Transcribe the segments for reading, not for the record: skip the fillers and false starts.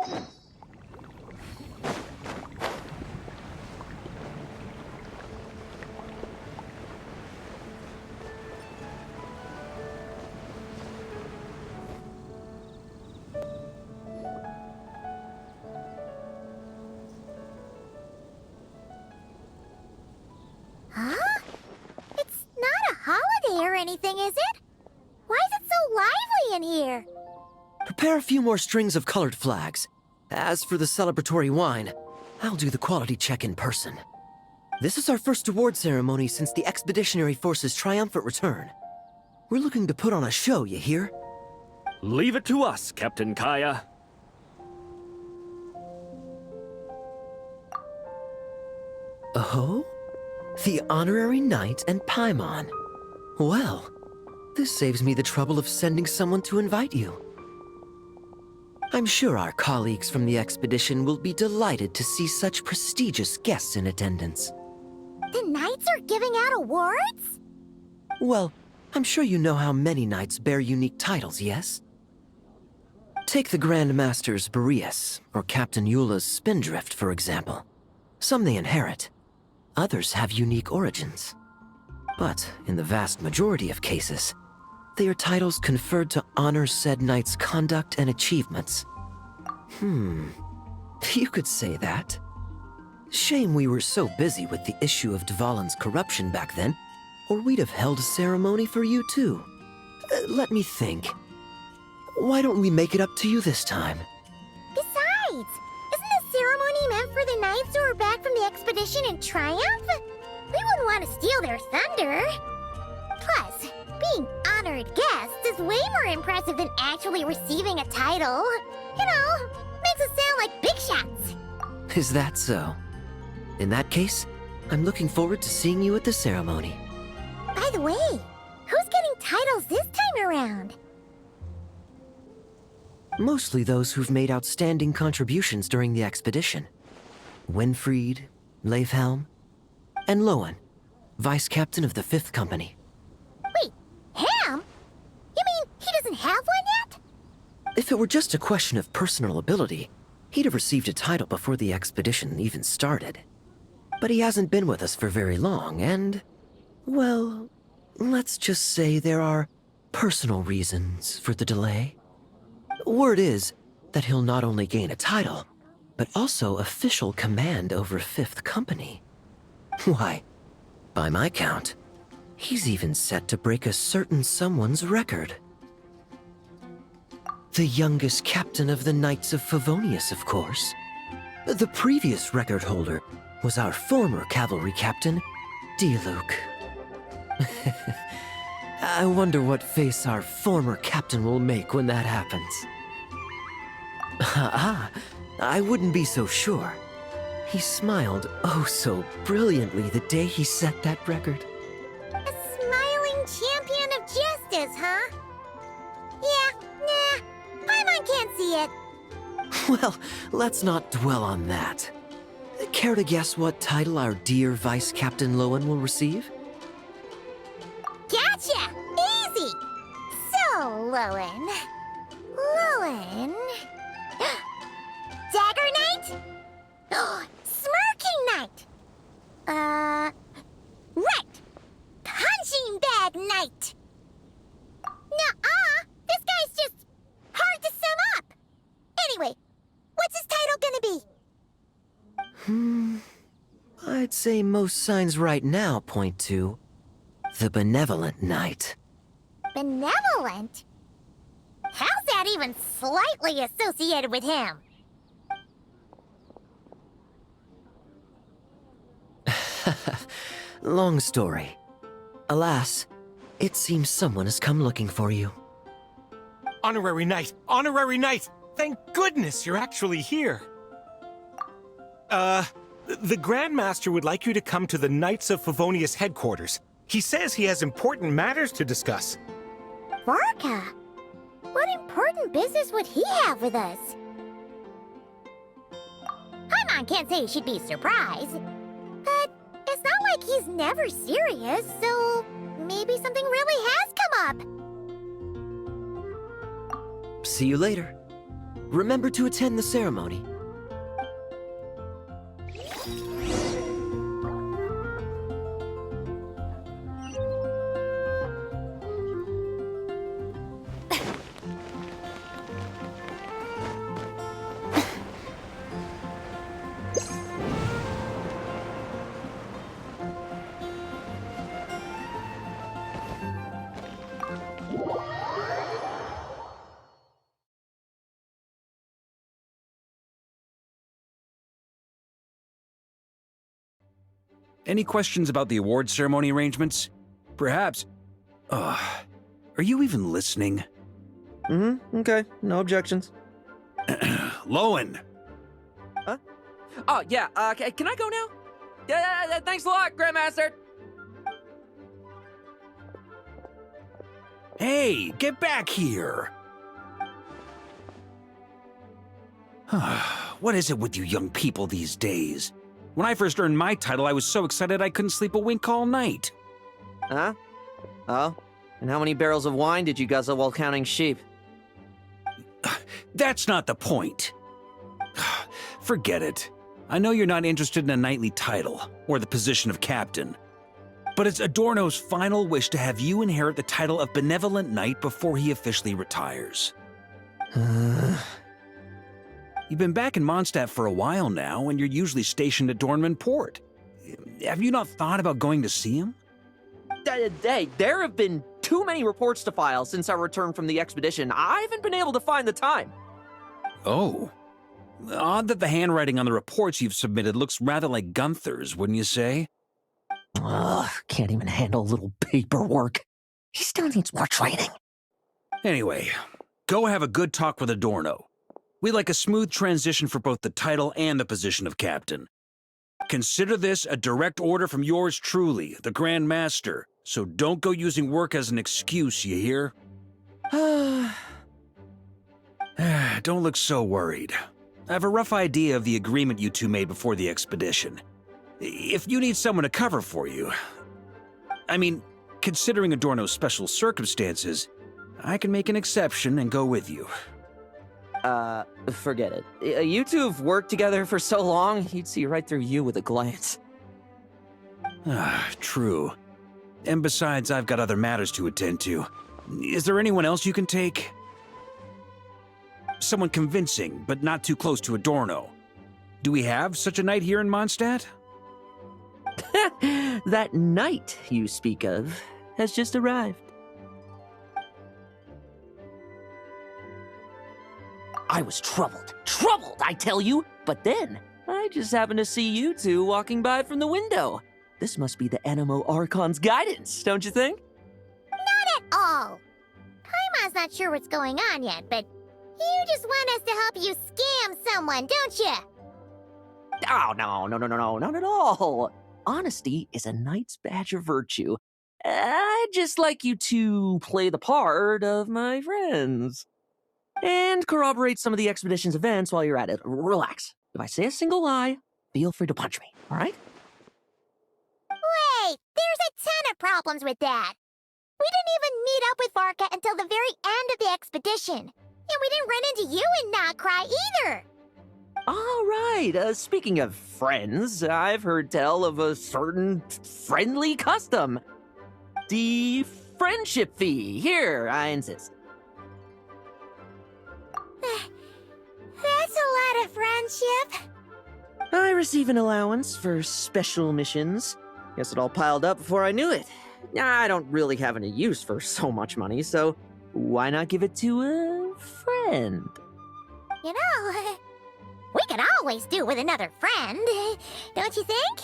Huh? It's not a holiday or anything, is it? Why is it so lively in here? Prepare a few more strings of colored flags. As for the celebratory wine, I'll do the quality check in person. This is our first award ceremony since the Expeditionary Force's triumphant return. We're looking to put on a show, you hear? Leave it to us, Captain Kaya. Oh? The Honorary Knight and Paimon. Well, this saves me the trouble of sending someone to invite you. I'm sure our colleagues from the expedition will be delighted to see such prestigious guests in attendance. The knights are giving out awards? Well, I'm sure you know how many knights bear unique titles, yes? Take the Grand Master's Boreas, or Captain Eula's Spindrift, for example. Some they inherit. Others have unique origins. But in the vast majority of cases, they are titles conferred to honor said knight's conduct and achievements. You could say that. Shame we were so busy with the issue of Dvalin's corruption back then, or we'd have held a ceremony for you too. Let me think. Why don't we make it up to you this time? Besides, isn't the ceremony meant for the knights who are back from the expedition in triumph? We wouldn't want to steal their thunder. Plus, being honored guests is way more impressive than actually receiving a title. You know, makes us sound like big shots. Is that so? In that case, I'm looking forward to seeing you at the ceremony. By the way, who's getting titles this time around? Mostly those who've made outstanding contributions during the expedition. Winfried, Leifhelm, and Lohen, Vice Captain of the 5th Company. Wait, him? You mean he doesn't have one yet? If it were just a question of personal ability, he'd have received a title before the expedition even started. But he hasn't been with us for very long, and, well, let's just say there are personal reasons for the delay. Word is that he'll not only gain a title, but also official command over 5th Company. Why, by my count, he's even set to break a certain someone's record. The youngest captain of the Knights of Favonius, of course. The previous record holder was our former cavalry captain, Diluc. I wonder what face our former captain will make when that happens. I wouldn't be so sure. He smiled oh so brilliantly the day he set that record. A smiling champion of justice, huh? Yeah, nah, Paimon can't see it. Well, let's not dwell on that. Care to guess what title our dear Vice Captain Lohen will receive? Gotcha! Easy! So, Lohen... Dagger Knight? Smirking Knight! Right! Punching Bag Knight! Nuh-uh! This guy's just hard to sum up! Anyway, what's his title gonna be? I'd say most signs right now point to the Benevolent Knight. Benevolent? How's that even slightly associated with him? Long story. Alas, it seems someone has come looking for you. Honorary Knight! Honorary Knight! Thank goodness you're actually here! The Grand Master would like you to come to the Knights of Favonius headquarters. He says he has important matters to discuss. Varka? What important business would he have with us? Paimon can't say she'd be surprised. But it's not like he's never serious, so maybe something really has come up. See you later. Remember to attend the ceremony. Any questions about the award ceremony arrangements? Perhaps. Are you even listening? Okay. No objections. Lohen! Oh, yeah, can I go now? Yeah, thanks a lot, Grandmaster! Hey, get back here! What is it with you young people these days? When I first earned my title, I was so excited I couldn't sleep a wink all night. Huh? Oh? And how many barrels of wine did you guzzle while counting sheep? That's not the point. Forget it. I know you're not interested in a knightly title, or the position of captain. But it's Adorno's final wish to have you inherit the title of Benevolent Knight before he officially retires. You've been back in Mondstadt for a while now, and you're usually stationed at Dornman Port. Have you not thought about going to see him? Hey, there have been too many reports to file since our return from the expedition. I haven't been able to find the time. Oh. Odd that the handwriting on the reports you've submitted looks rather like Gunther's, wouldn't you say? Ugh, can't even handle a little paperwork. He still needs more training. Anyway, go have a good talk with Adorno. We'd like a smooth transition for both the title and the position of captain. Consider this a direct order from yours truly, the Grand Master, so don't go using work as an excuse, you hear? Don't look so worried. I have a rough idea of the agreement you two made before the expedition. If you need someone to cover for you... I mean, considering Adorno's special circumstances, I can make an exception and go with you. Forget it. You two have worked together for so long, he'd see right through you with a glance. True. And besides, I've got other matters to attend to. Is there anyone else you can take? Someone convincing, but not too close to Adorno. Do we have such a knight here in Mondstadt? That knight you speak of has just arrived. I was troubled, I tell you, but then I just happened to see you two walking by from the window. This must be the Animo Archon's guidance, don't you think? Not at all. Paimon's not sure what's going on yet, but you just want us to help you scam someone, don't you? Oh, no, not at all. Honesty is a knight's badge of virtue. I'd just like you to play the part of my friends. And corroborate some of the expedition's events while you're at it. Relax. If I say a single lie, feel free to punch me, all right? Wait, there's a ton of problems with that. We didn't even meet up with Varka until the very end of the expedition. And we didn't run into you and not cry either. All right, speaking of friends, I've heard tell of a certain friendly custom. The friendship fee. Here, I insist. That's a lot of friendship. I receive an allowance for special missions. Guess it all piled up before I knew it. I don't really have any use for so much money, so why not give it to a friend? You know, we could always do with another friend, don't you think?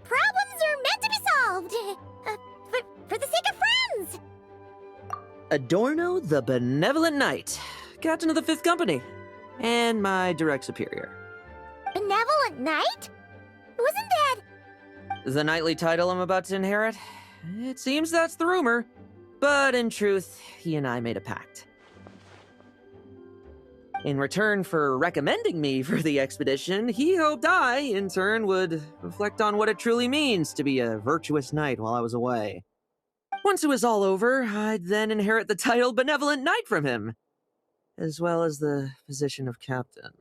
Problems are meant to be solved. For the sake of friends. Adorno the Benevolent Knight, Captain of the 5th Company, and my direct superior. Benevolent Knight? Wasn't that... The knightly title I'm about to inherit? It seems that's the rumor, but in truth, he and I made a pact. In return for recommending me for the expedition, he hoped I, in turn, would reflect on what it truly means to be a virtuous knight while I was away. Once it was all over, I'd then inherit the title Benevolent Knight from him, as well as the position of captain.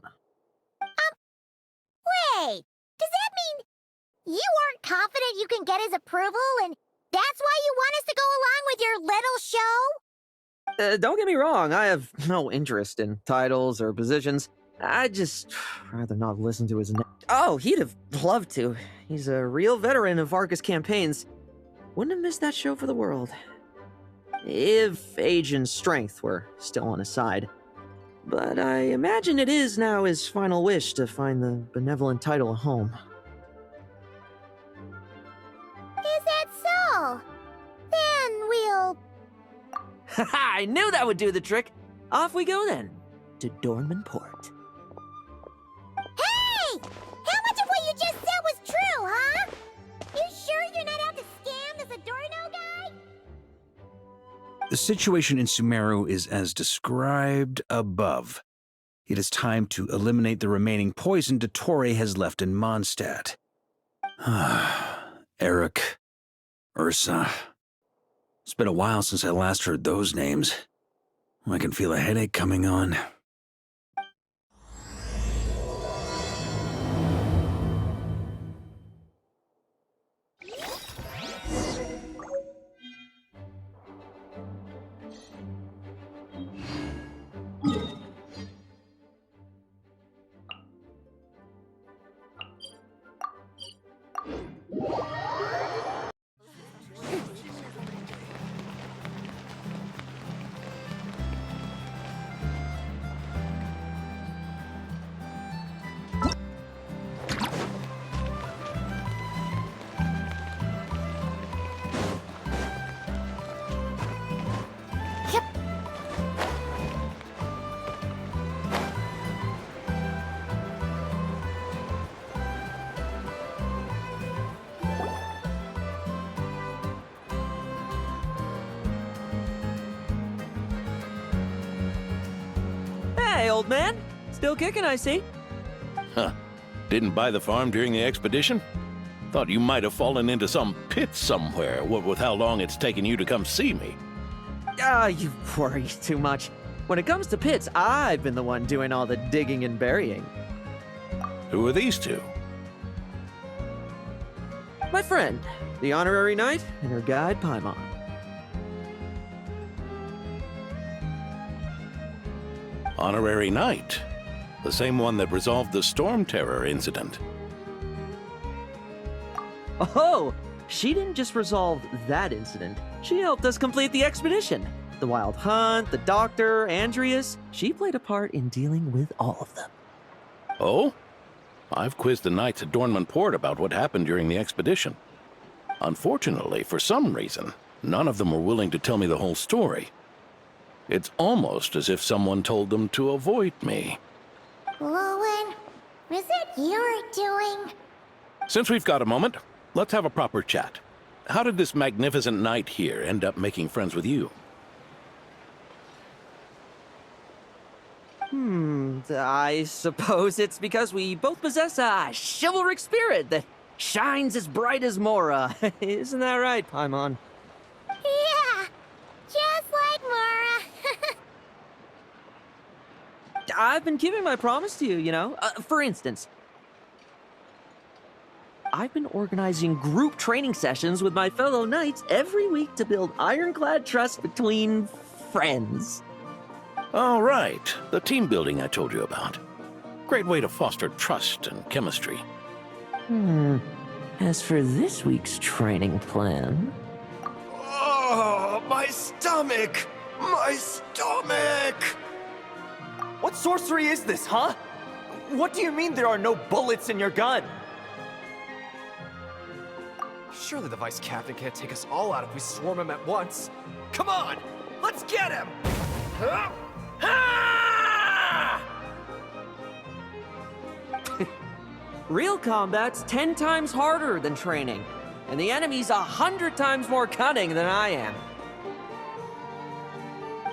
Wait, does that mean you aren't confident you can get his approval, and that's why you want us to go along with your little show? Don't get me wrong, I have no interest in titles or positions. I'd just rather not listen to his name. Oh, he'd have loved to. He's a real veteran of Arcus campaigns. Wouldn't have missed that show for the world. If age and strength were still on his side. But I imagine it is now his final wish to find the benevolent title a home. Is that so? Then we'll... I knew that would do the trick. Off we go then, to Dornman Port. Hey! How much of what you just said was true, huh? You sure you're not out to scam this Adorno guy? The situation in Sumeru is as described above. It is time to eliminate the remaining poison Dottore has left in Mondstadt. Eric, Ursa. It's been a while since I last heard those names. I can feel a headache coming on. Hey, old man. Still kicking, I see. Huh. Didn't buy the farm during the expedition? Thought you might have fallen into some pit somewhere, what with how long it's taken you to come see me. You worry too much. When it comes to pits, I've been the one doing all the digging and burying. Who are these two? My friend, the honorary knight, and her guide, Paimon. Honorary Knight. The same one that resolved the Storm Terror incident. Oh, she didn't just resolve that incident. She helped us complete the expedition. The Wild Hunt, the Doctor, Andreas. She played a part in dealing with all of them. Oh? I've quizzed the knights at Dornman Port about what happened during the expedition. Unfortunately, for some reason, none of them were willing to tell me the whole story. It's almost as if someone told them to avoid me. Lohen, is it your doing? Since we've got a moment, let's have a proper chat. How did this magnificent knight here end up making friends with you? I suppose it's because we both possess a chivalric spirit that shines as bright as Mora. Isn't that right, Paimon? Yeah, just like Mara. I've been keeping my promise to you, you know. For instance, I've been organizing group training sessions with my fellow knights every week to build ironclad trust between friends. All right, the team building I told you about. Great way to foster trust and chemistry. As for this week's training plan... Oh, my stomach! My stomach! What sorcery is this, huh? What do you mean there are no bullets in your gun? Surely the vice captain can't take us all out if we swarm him at once. Come on! Let's get him! Huh? Ah! Real combat's 10 times harder than training, and the enemy's 100 times more cunning than I am.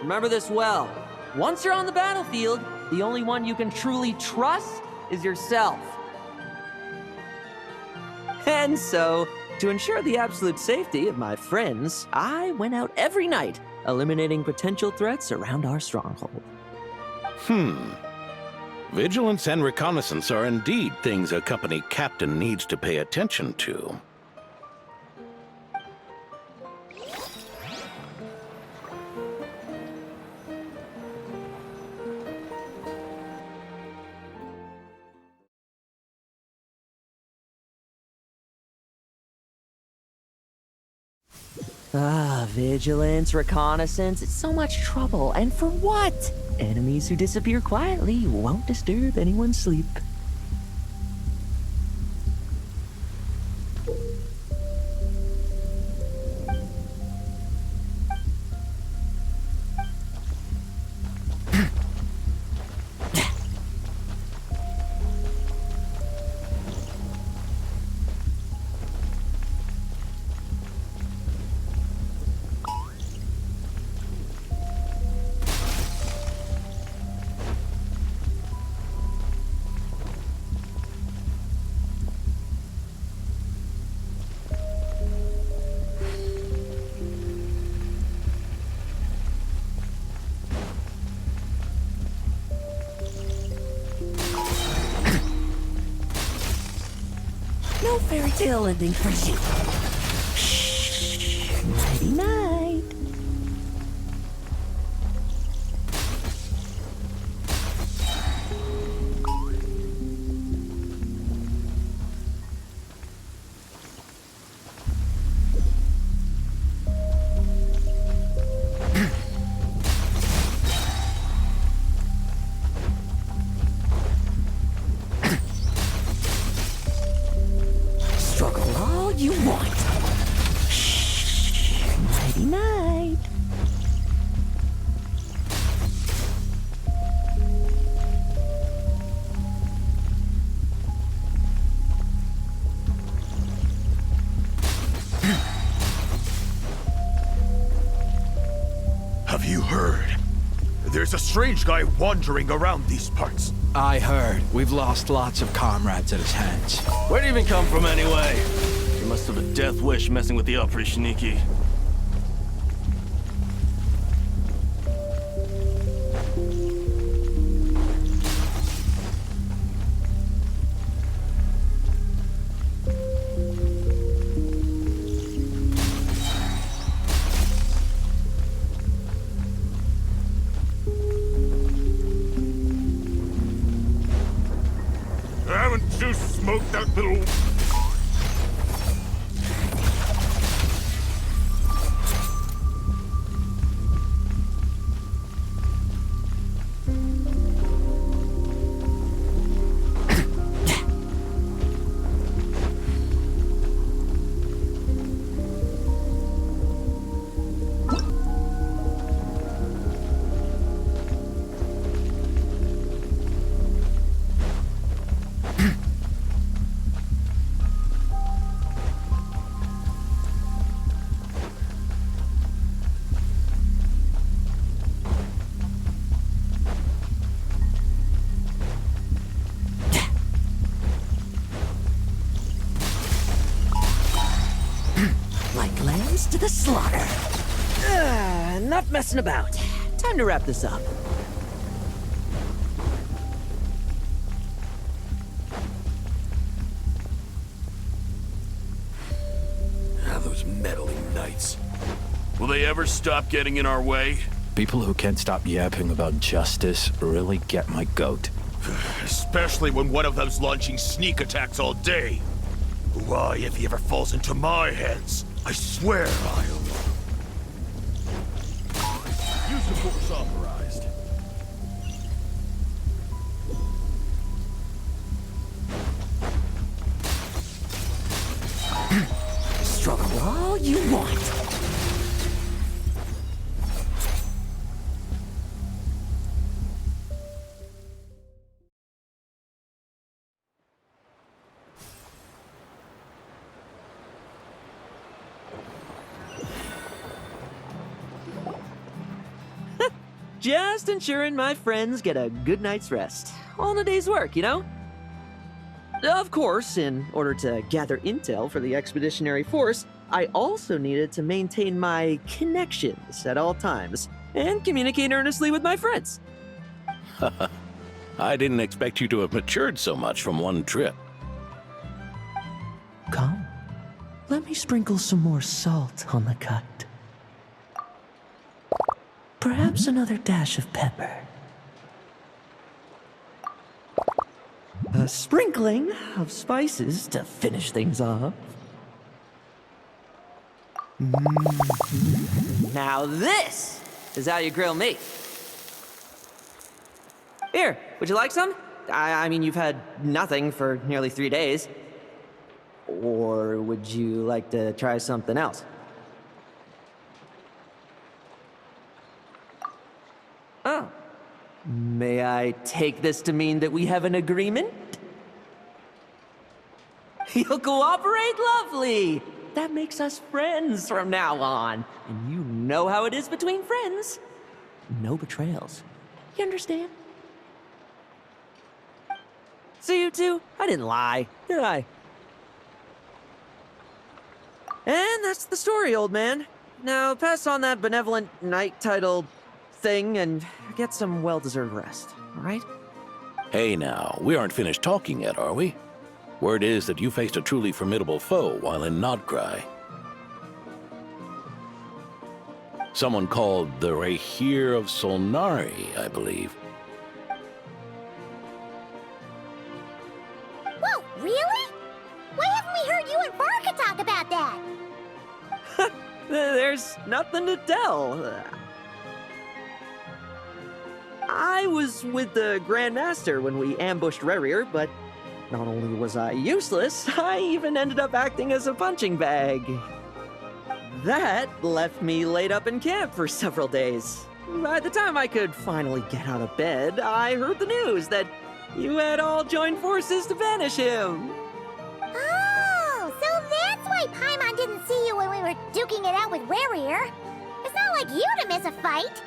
Remember this well. Once you're on the battlefield, the only one you can truly trust is yourself. And so, To ensure the absolute safety of my friends, I went out every night, eliminating potential threats around our stronghold. Vigilance and reconnaissance are indeed things a company captain needs to pay attention to. Vigilance, reconnaissance, it's so much trouble, and for what? Enemies who disappear quietly won't disturb anyone's sleep. No fairy tale ending for you. Shh. Nighty night. Struggle all you want. Shh. Nighty night. Have you heard? There's a strange guy wandering around these parts. I heard. We've lost lots of comrades at his hands. Where'd he even come from anyway? He must have a death wish messing with the Oprichniki. Haven't you smoked that little... Like lambs to the slaughter. Enough messing about. Time to wrap this up. Those meddling knights. Will they ever stop getting in our way? People who can't stop yapping about justice really get my goat. Especially when one of them's launching sneak attacks all day. Why, if he ever falls into my hands, I swear I'll... Use the force authorized. Struggle all you want. Just ensuring my friends get a good night's rest. All in a day's work, you know? Of course, in order to gather intel for the expeditionary force, I also needed to maintain my connections at all times and communicate earnestly with my friends. I didn't expect you to have matured so much from one trip. Come, let me sprinkle some more salt on the cut. Perhaps another dash of pepper. A sprinkling of spices to finish things off. Now this is how you grill me. Here, would you like some? I mean, you've had nothing for nearly 3 days. Or would you like to try something else? Oh. May I take this to mean that we have an agreement? You'll cooperate? Lovely! That makes us friends from now on. And you know how it is between friends. No betrayals. You understand? So you two, I didn't lie, did I? And that's the story, old man. Now pass on that benevolent knight title thing and get some well-deserved rest, all right? Hey now, we aren't finished talking yet, are we? Word is that you faced a truly formidable foe while in Nodcry. Someone called the Rahir of Solnari, I believe. Whoa, really? Why haven't we heard you and Barca talk about that? There's nothing to tell. I was with the Grand Master when we ambushed Rerir, but not only was I useless, I even ended up acting as a punching bag. That left me laid up in camp for several days. By the time I could finally get out of bed, I heard the news that you had all joined forces to banish him. Oh, so that's why Paimon didn't see you when we were duking it out with Rerir. It's not like you to miss a fight.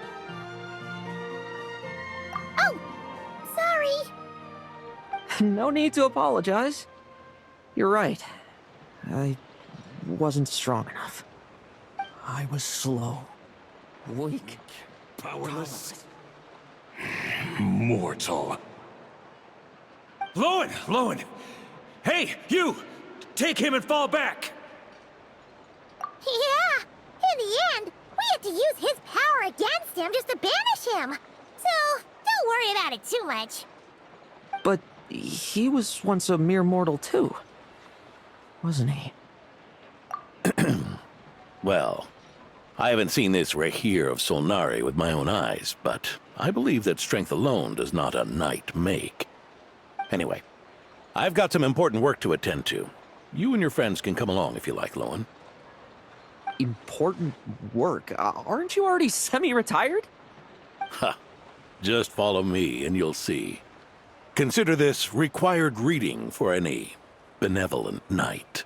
Oh, sorry. No need to apologize. You're right. I wasn't strong enough. I was slow, weak, Powerless. Mortal. Lohen! Hey, you! Take him and fall back! Yeah, in the end, we had to use his power against him just to banish him. So, don't worry about it too much. But he was once a mere mortal too, wasn't he? Well, I haven't seen this Rahir of Solnari with my own eyes, but I believe that strength alone does not a knight make. Anyway, I've got some important work to attend to. You and your friends can come along if you like, Lohen. Important work? Aren't you already semi-retired? Ha! Just follow me and you'll see. Consider this required reading for any benevolent knight.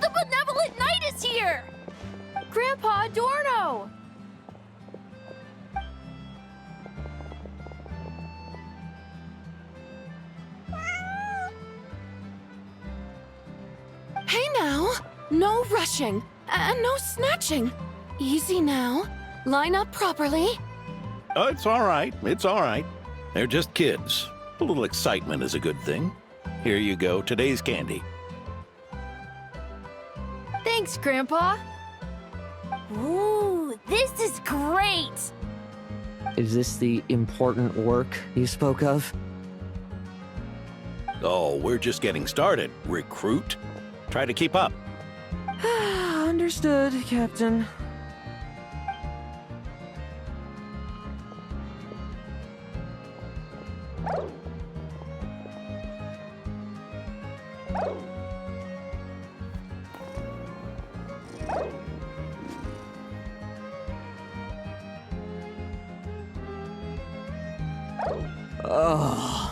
The benevolent knight is here! Grandpa Adorno! Hey now! No rushing, and no snatching. Easy now. Line up properly. Oh, it's all right. It's all right. They're just kids. A little excitement is a good thing. Here you go, today's candy. Thanks, Grandpa. Ooh, this is great! Is this the important work you spoke of? Oh, we're just getting started, recruit. Try to keep up. Understood, Captain. Ugh.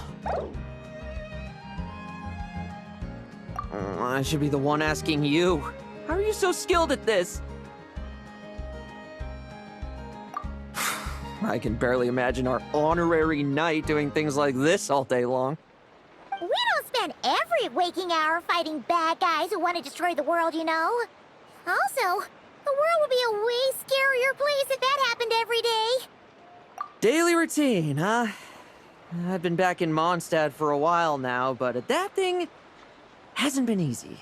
I should be the one asking you. How are you so skilled at this? I can barely imagine our honorary knight doing things like this all day long. We don't spend every waking hour fighting bad guys who want to destroy the world, you know. Also, the world would be a way scarier place if that happened every day. Daily routine, huh? I've been back in Mondstadt for a while now, but adapting hasn't been easy.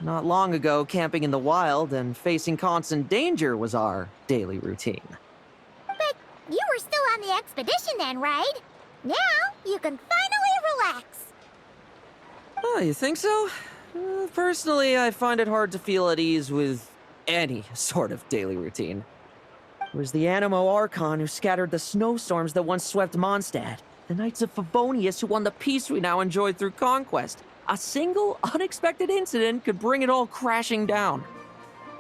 Not long ago, camping in the wild and facing constant danger was our daily routine. But you were still on the expedition then, right? Now you can finally relax. Oh, you think so? Personally, I find it hard to feel at ease with any sort of daily routine. It was the Animo Archon who scattered the snowstorms that once swept Mondstadt. The Knights of Favonius who won the peace we now enjoy through conquest. A single, unexpected incident could bring it all crashing down.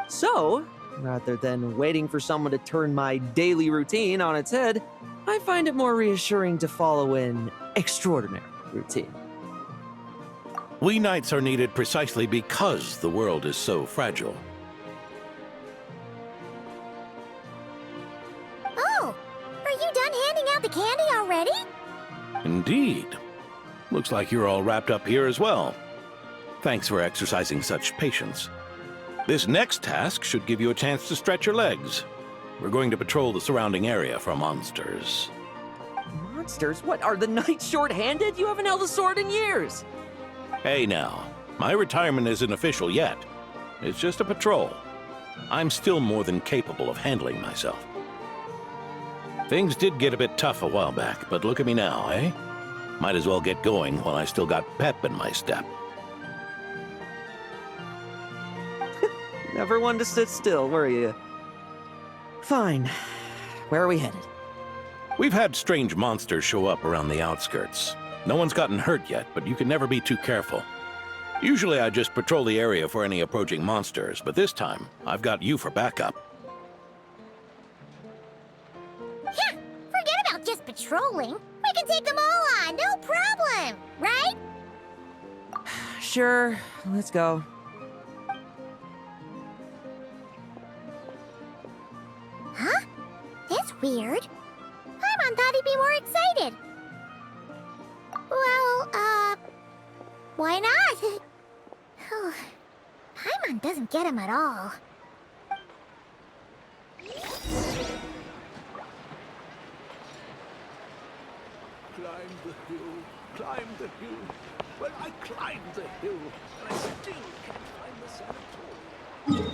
So, rather than waiting for someone to turn my daily routine on its head, I find it more reassuring to follow an extraordinary routine. We knights are needed precisely because the world is so fragile. Oh, are you done handing out the candy already? Indeed. Looks like you're all wrapped up here as well. Thanks for exercising such patience. This next task should give you a chance to stretch your legs. We're going to patrol the surrounding area for monsters. Monsters? What, are the knights short-handed? You haven't held a sword in years! Hey now, my retirement isn't official yet. It's just a patrol. I'm still more than capable of handling myself. Things did get a bit tough a while back, but look at me now, eh? Might as well get going while I still got pep in my step. Never one to sit still, were you? Fine. Where are we headed? We've had strange monsters show up around the outskirts. No one's gotten hurt yet, but you can never be too careful. Usually I just patrol the area for any approaching monsters, but this time I've got you for backup. Yeah, forget about just patrolling. We can take them all on, no problem, right? Sure, let's go. Huh? That's weird. Paimon thought he'd be more excited. Well, why not? Paimon doesn't get him at all. Climb the hill, climb the hill. Well, I climbed the hill, and I still can't find the sanatorium.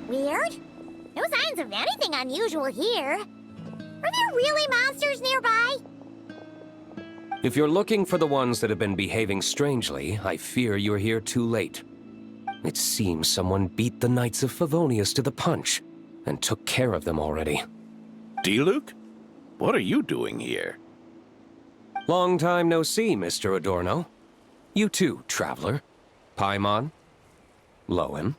Weird? No signs of anything unusual here. Are there really monsters nearby? If you're looking for the ones that have been behaving strangely, I fear you're here too late. It seems someone beat the Knights of Favonius to the punch, and took care of them already. D-Luke? What are you doing here? Long time no see, Mr. Adorno. You too, traveler. Paimon? Lohen?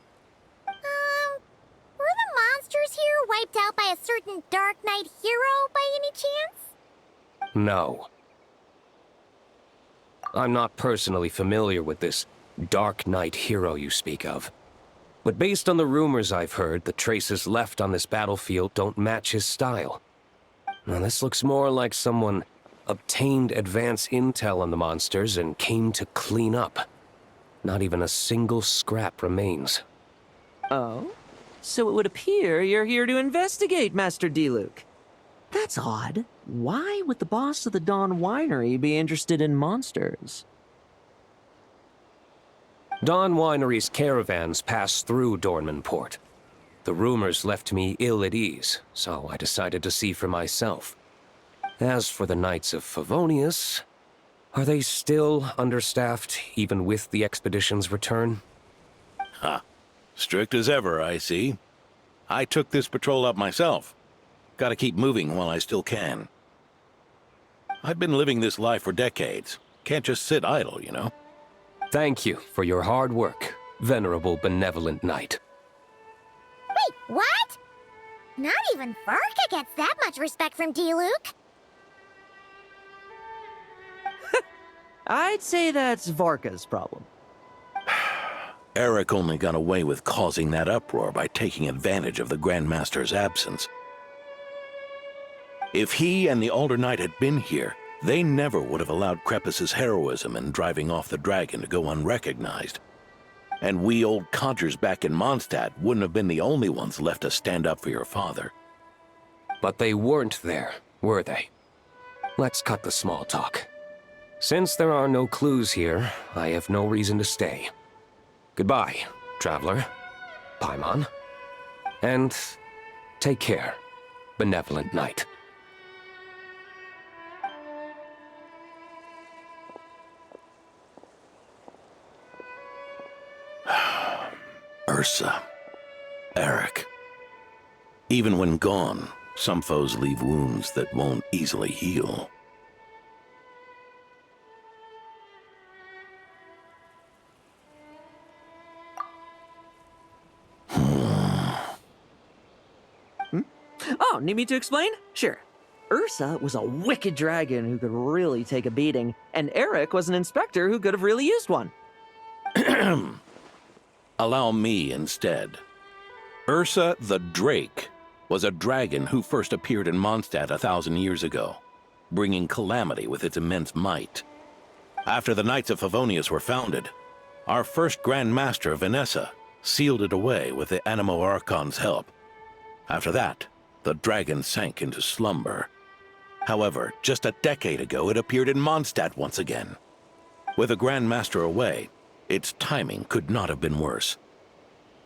Were the monsters here wiped out by a certain Dark Knight hero by any chance? No. I'm not personally familiar with this Dark Knight hero you speak of. But based on the rumors I've heard, the traces left on this battlefield don't match his style. Now this looks more like someone obtained advance intel on the monsters and came to clean up. Not even a single scrap remains. Oh? So it would appear you're here to investigate, Master D-Luke. That's odd. why would the boss of the Dawn Winery be interested in monsters? Dawn Winery's caravans pass through Dornman Port. The rumors left me ill at ease, so I decided to see for myself. As for the Knights of Favonius, are they still understaffed, even with the expedition's return? Ha. Strict as ever, I see. I took this patrol up myself. Gotta keep moving while I still can. I've been living this life for decades. Can't just sit idle, you know? Thank you for your hard work, venerable benevolent knight. Wait, what? Not even Varka gets that much respect from D-Luke. I'd say that's Varka's problem. Eric only got away with causing that uproar by taking advantage of the Grandmaster's absence. If he and the Alder Knight had been here, they never would have allowed Krepus's heroism in driving off the dragon to go unrecognized. And we old codgers back in Mondstadt wouldn't have been the only ones left to stand up for your father. But they weren't there, were they? Let's cut the small talk. Since there are no clues here, I have no reason to stay. Goodbye, traveler, Paimon, and take care, benevolent knight. Ursa. Eric. Even when gone, some foes leave wounds that won't easily heal. Oh, need me to explain? Sure. Ursa was a wicked dragon who could really take a beating, and Eric was an inspector who could have really used one. Allow me instead. Ursa the Drake was a dragon who first appeared in Mondstadt 1,000 years ago, bringing calamity with its immense might. After the Knights of Favonius were founded, our first Grand Master, Vanessa, sealed it away with the Animo Archon's help. After that, the dragon sank into slumber. However, just a decade ago, it appeared in Mondstadt once again. With the Grand Master away, its timing could not have been worse.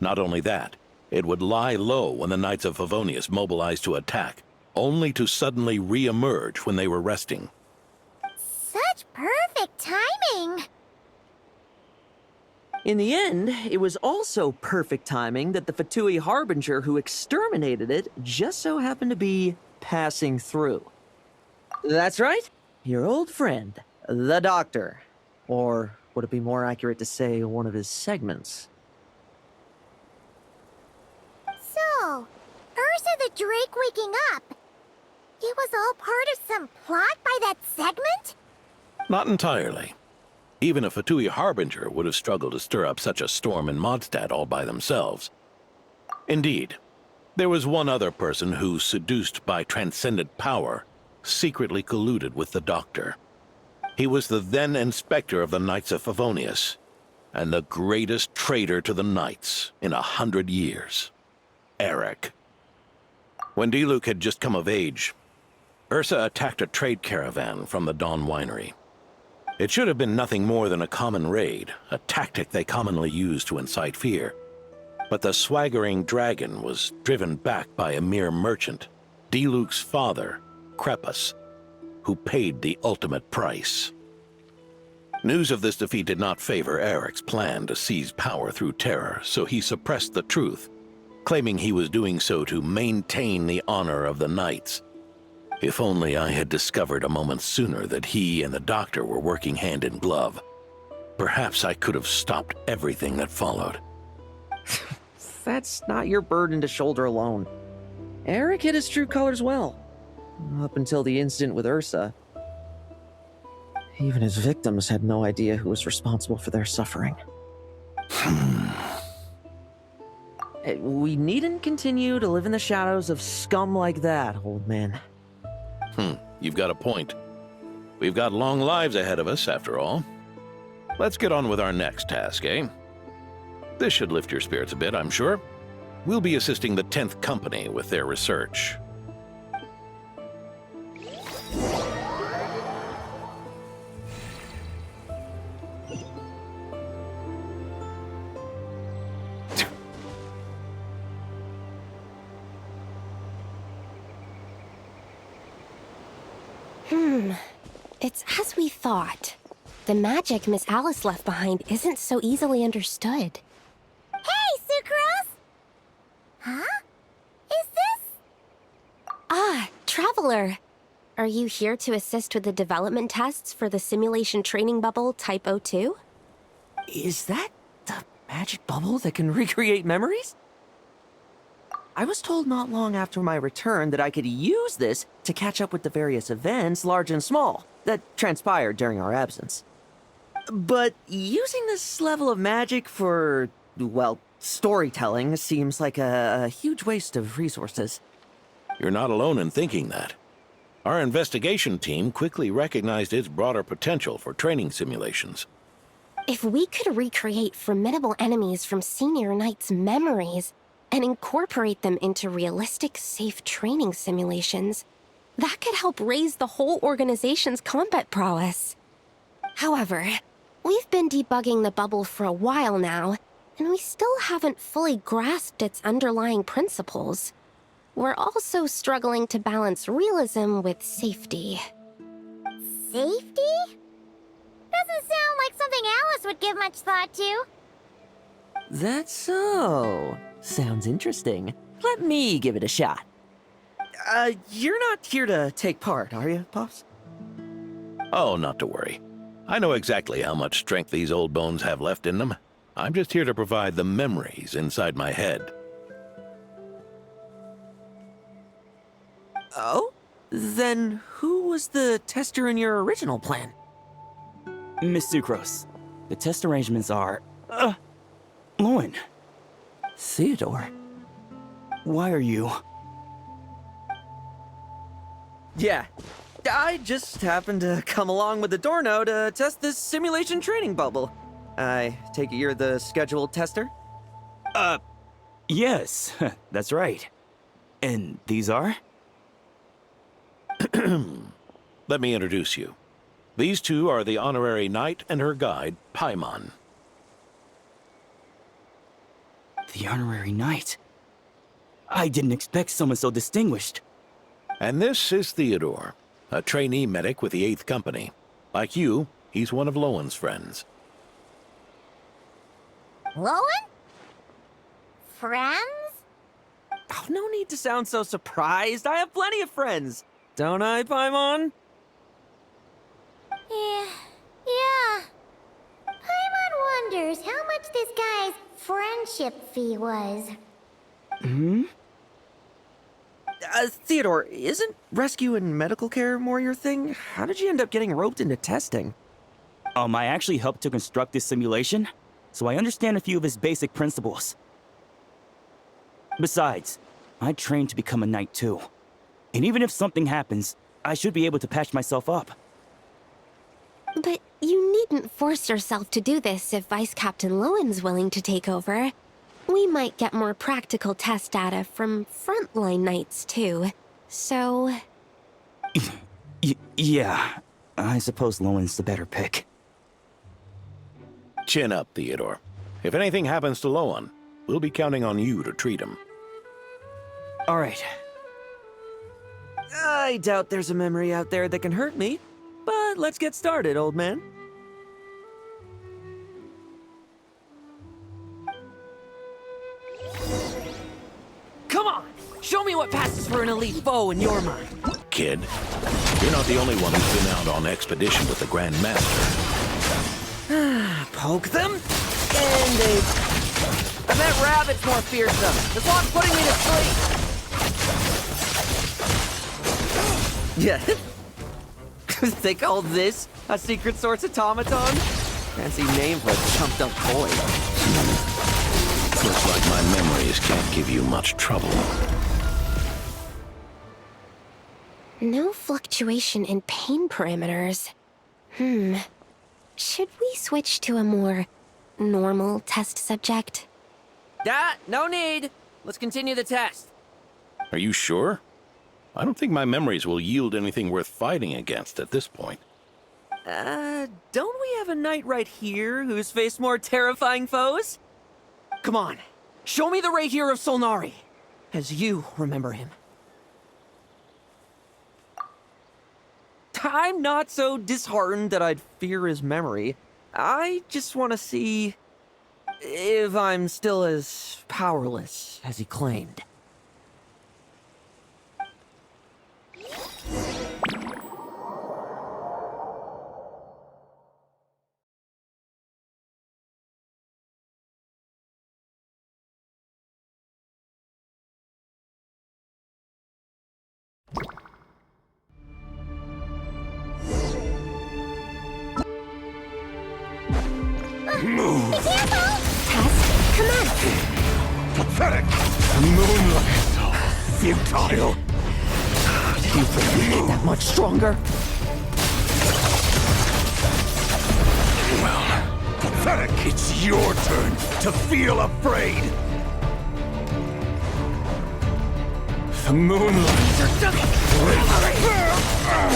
Not only that, it would lie low when the Knights of Favonius mobilized to attack, only to suddenly re-emerge when they were resting. Such perfect timing! In the end, it was also perfect timing that the Fatui Harbinger who exterminated it just so happened to be passing through. That's right, your old friend, the Doctor. Or would it be more accurate to say one of his segments? So, Ursa the Drake waking up. It was all part of some plot by that segment? Not entirely. Even a Fatui Harbinger would have struggled to stir up such a storm in Mondstadt all by themselves. Indeed, there was one other person who, seduced by transcendent power, secretly colluded with the Doctor. He was the then Inspector of the Knights of Favonius, and the greatest traitor to the Knights in 100 years. Eric. When D-Luke had just come of age, Ursa attacked a trade caravan from the Dawn Winery. It should have been nothing more than a common raid, a tactic they commonly use to incite fear. But the swaggering dragon was driven back by a mere merchant, D-Luke's father, Krepus, who paid the ultimate price. News of this defeat did not favor Eric's plan to seize power through terror, so he suppressed the truth, claiming he was doing so to maintain the honor of the Knights. If only I had discovered a moment sooner that he and the Doctor were working hand in glove. Perhaps I could have stopped everything that followed. That's not your burden to shoulder alone. Eric hid his true colors well. Up until the incident with Ursa. Even his victims had no idea who was responsible for their suffering. We needn't continue to live in the shadows of scum like that, old man. You've got a point. We've got long lives ahead of us, after all. Let's get on with our next task, eh? This should lift your spirits a bit, I'm sure. We'll be assisting the 10th Company with their research. It's as we thought. The magic Miss Alice left behind isn't so easily understood. Hey, Sucrose! Huh? Is this? Ah, Traveler. Are you here to assist with the development tests for the simulation training bubble Type 02? Is that the magic bubble that can recreate memories? I was told not long after my return that I could use this to catch up with the various events, large and small, that transpired during our absence. But using this level of magic for, well, storytelling seems like a huge waste of resources. You're not alone in thinking that. Our investigation team quickly recognized its broader potential for training simulations. If we could recreate formidable enemies from Senior Knight's memories and incorporate them into realistic, safe training simulations, that could help raise the whole organization's combat prowess. However, we've been debugging the bubble for a while now, and we still haven't fully grasped its underlying principles. We're also struggling to balance realism with safety. Safety? Doesn't sound like something Alice would give much thought to. That's so. Sounds interesting. Let me give it a shot. You're not here to take part, are you, Pops? Oh, not to worry. I know exactly how much strength these old bones have left in them. I'm just here to provide the memories inside my head. Oh? Then who was the tester in your original plan? Miss Sucrose, the test arrangements are... Lohen. Theodore. Why are you... Yeah, I just happened to come along with the Dorno to test this simulation training bubble. I take it you're the scheduled tester? Yes, that's right. And these are? Let me introduce you. These two are the honorary knight and her guide, Paimon. The honorary knight? I didn't expect someone so distinguished. And this is Theodore, a trainee medic with the 8th Company. Like you, he's one of Lowen's friends. Lowen? Friends? Oh, no need to sound so surprised. I have plenty of friends. Don't I, Paimon? Yeah. Paimon wonders how much this guy's friendship fee was. Hmm? Theodore, isn't rescue and medical care more your thing? How did you end up getting roped into testing? I actually helped to construct this simulation, so I understand a few of its basic principles. Besides, I trained to become a knight too. And even if something happens, I should be able to patch myself up. But you needn't force yourself to do this if Vice Captain Lowen's willing to take over. We might get more practical test data from frontline knights too, so... Yeah, I suppose Lowen's the better pick. Chin up, Theodore. If anything happens to Lowen, we'll be counting on you to treat him. All right. I doubt there's a memory out there that can hurt me, but let's get started, old man. Come on! Show me what passes for an elite foe in your mind. Kid, you're not the only one who's been out on expedition with the Grand Master. Poke them, and they... I bet rabbit's more fearsome. This one's putting me to sleep. Yeah. They call this a secret source automaton? Fancy name for a chumped up boy. Looks like my memories can't give you much trouble. No fluctuation in pain parameters. Should we switch to a more normal test subject? No need. Let's continue the test. Are you sure? I don't think my memories will yield anything worth fighting against at this point. Don't we have a knight right here who's faced more terrifying foes? Come on, show me the Rahier of Solnari, as you remember him. I'm not so disheartened that I'd fear his memory. I just want to see if I'm still as powerless as he claimed. Pathetic! Moonlight is so futile! Did you think you'd get that much stronger? Well, pathetic! It's your turn to feel afraid! The moonlight are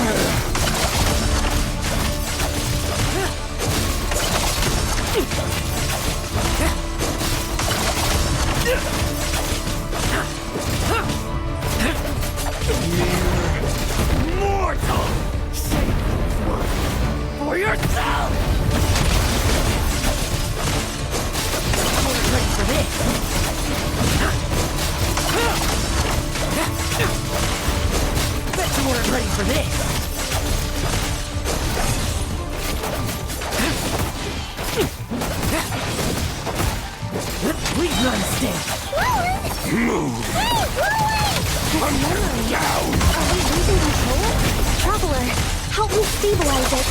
mortal! Save one for yourself! Ready for this? Bet you weren't ready for this! Please not stay! Move! Put them down! Are we losing control? Traveler, help me stabilize it.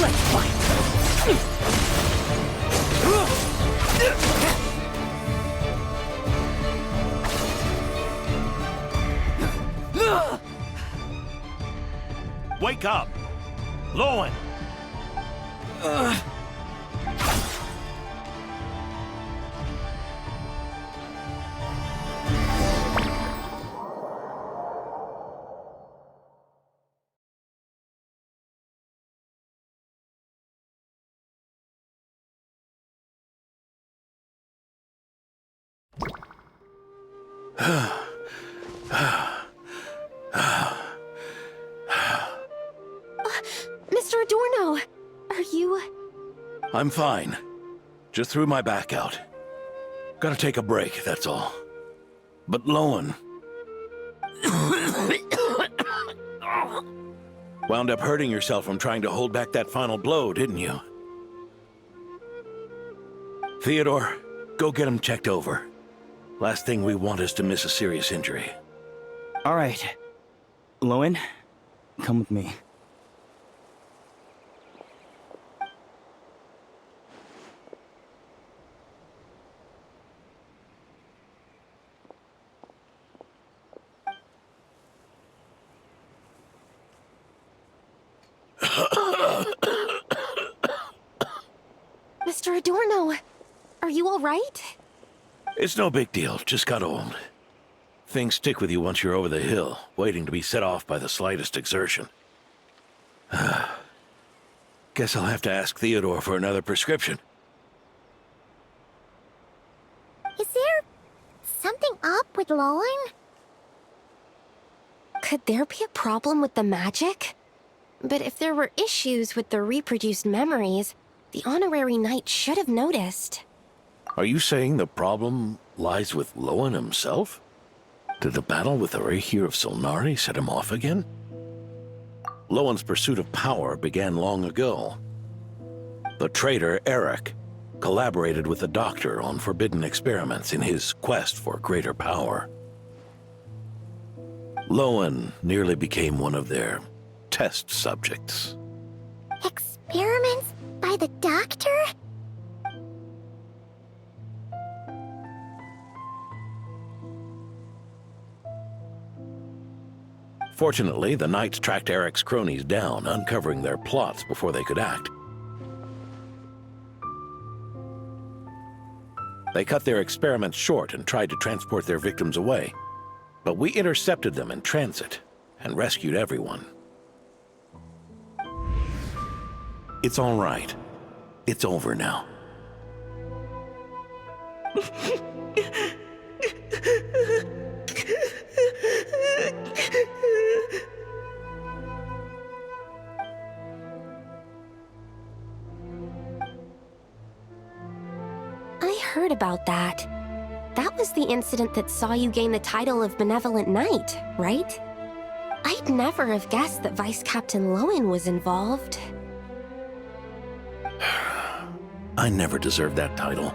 Let's fight! Wake up! Lohen! Mr. Adorno, are you... I'm fine. Just threw my back out. Gotta take a break, that's all. But Lohen... wound up hurting yourself from trying to hold back that final blow, didn't you? Theodore, go get him checked over. Last thing we want is to miss a serious injury. All right. Lohen, come with me. Mr. Adorno, are you all right? It's no big deal, just got old. Things stick with you once you're over the hill, waiting to be set off by the slightest exertion. Guess I'll have to ask Theodore for another prescription. Is there something up with Lohen? Could there be a problem with the magic? But if there were issues with the reproduced memories, the honorary knight should have noticed. Are you saying the problem lies with Lohen himself? Did the battle with the Rahir of Solnari set him off again? Lohen's pursuit of power began long ago. The traitor, Eric, collaborated with the Doctor on forbidden experiments in his quest for greater power. Lohen nearly became one of their test subjects. Experiments by the Doctor? Fortunately, the Knights tracked Eric's cronies down, uncovering their plots before they could act. They cut their experiments short and tried to transport their victims away. But we intercepted them in transit and rescued everyone. It's all right. It's over now. I heard about that. That was the incident that saw you gain the title of Benevolent Knight, right? I'd never have guessed that Vice Captain Lohen was involved. I never deserved that title.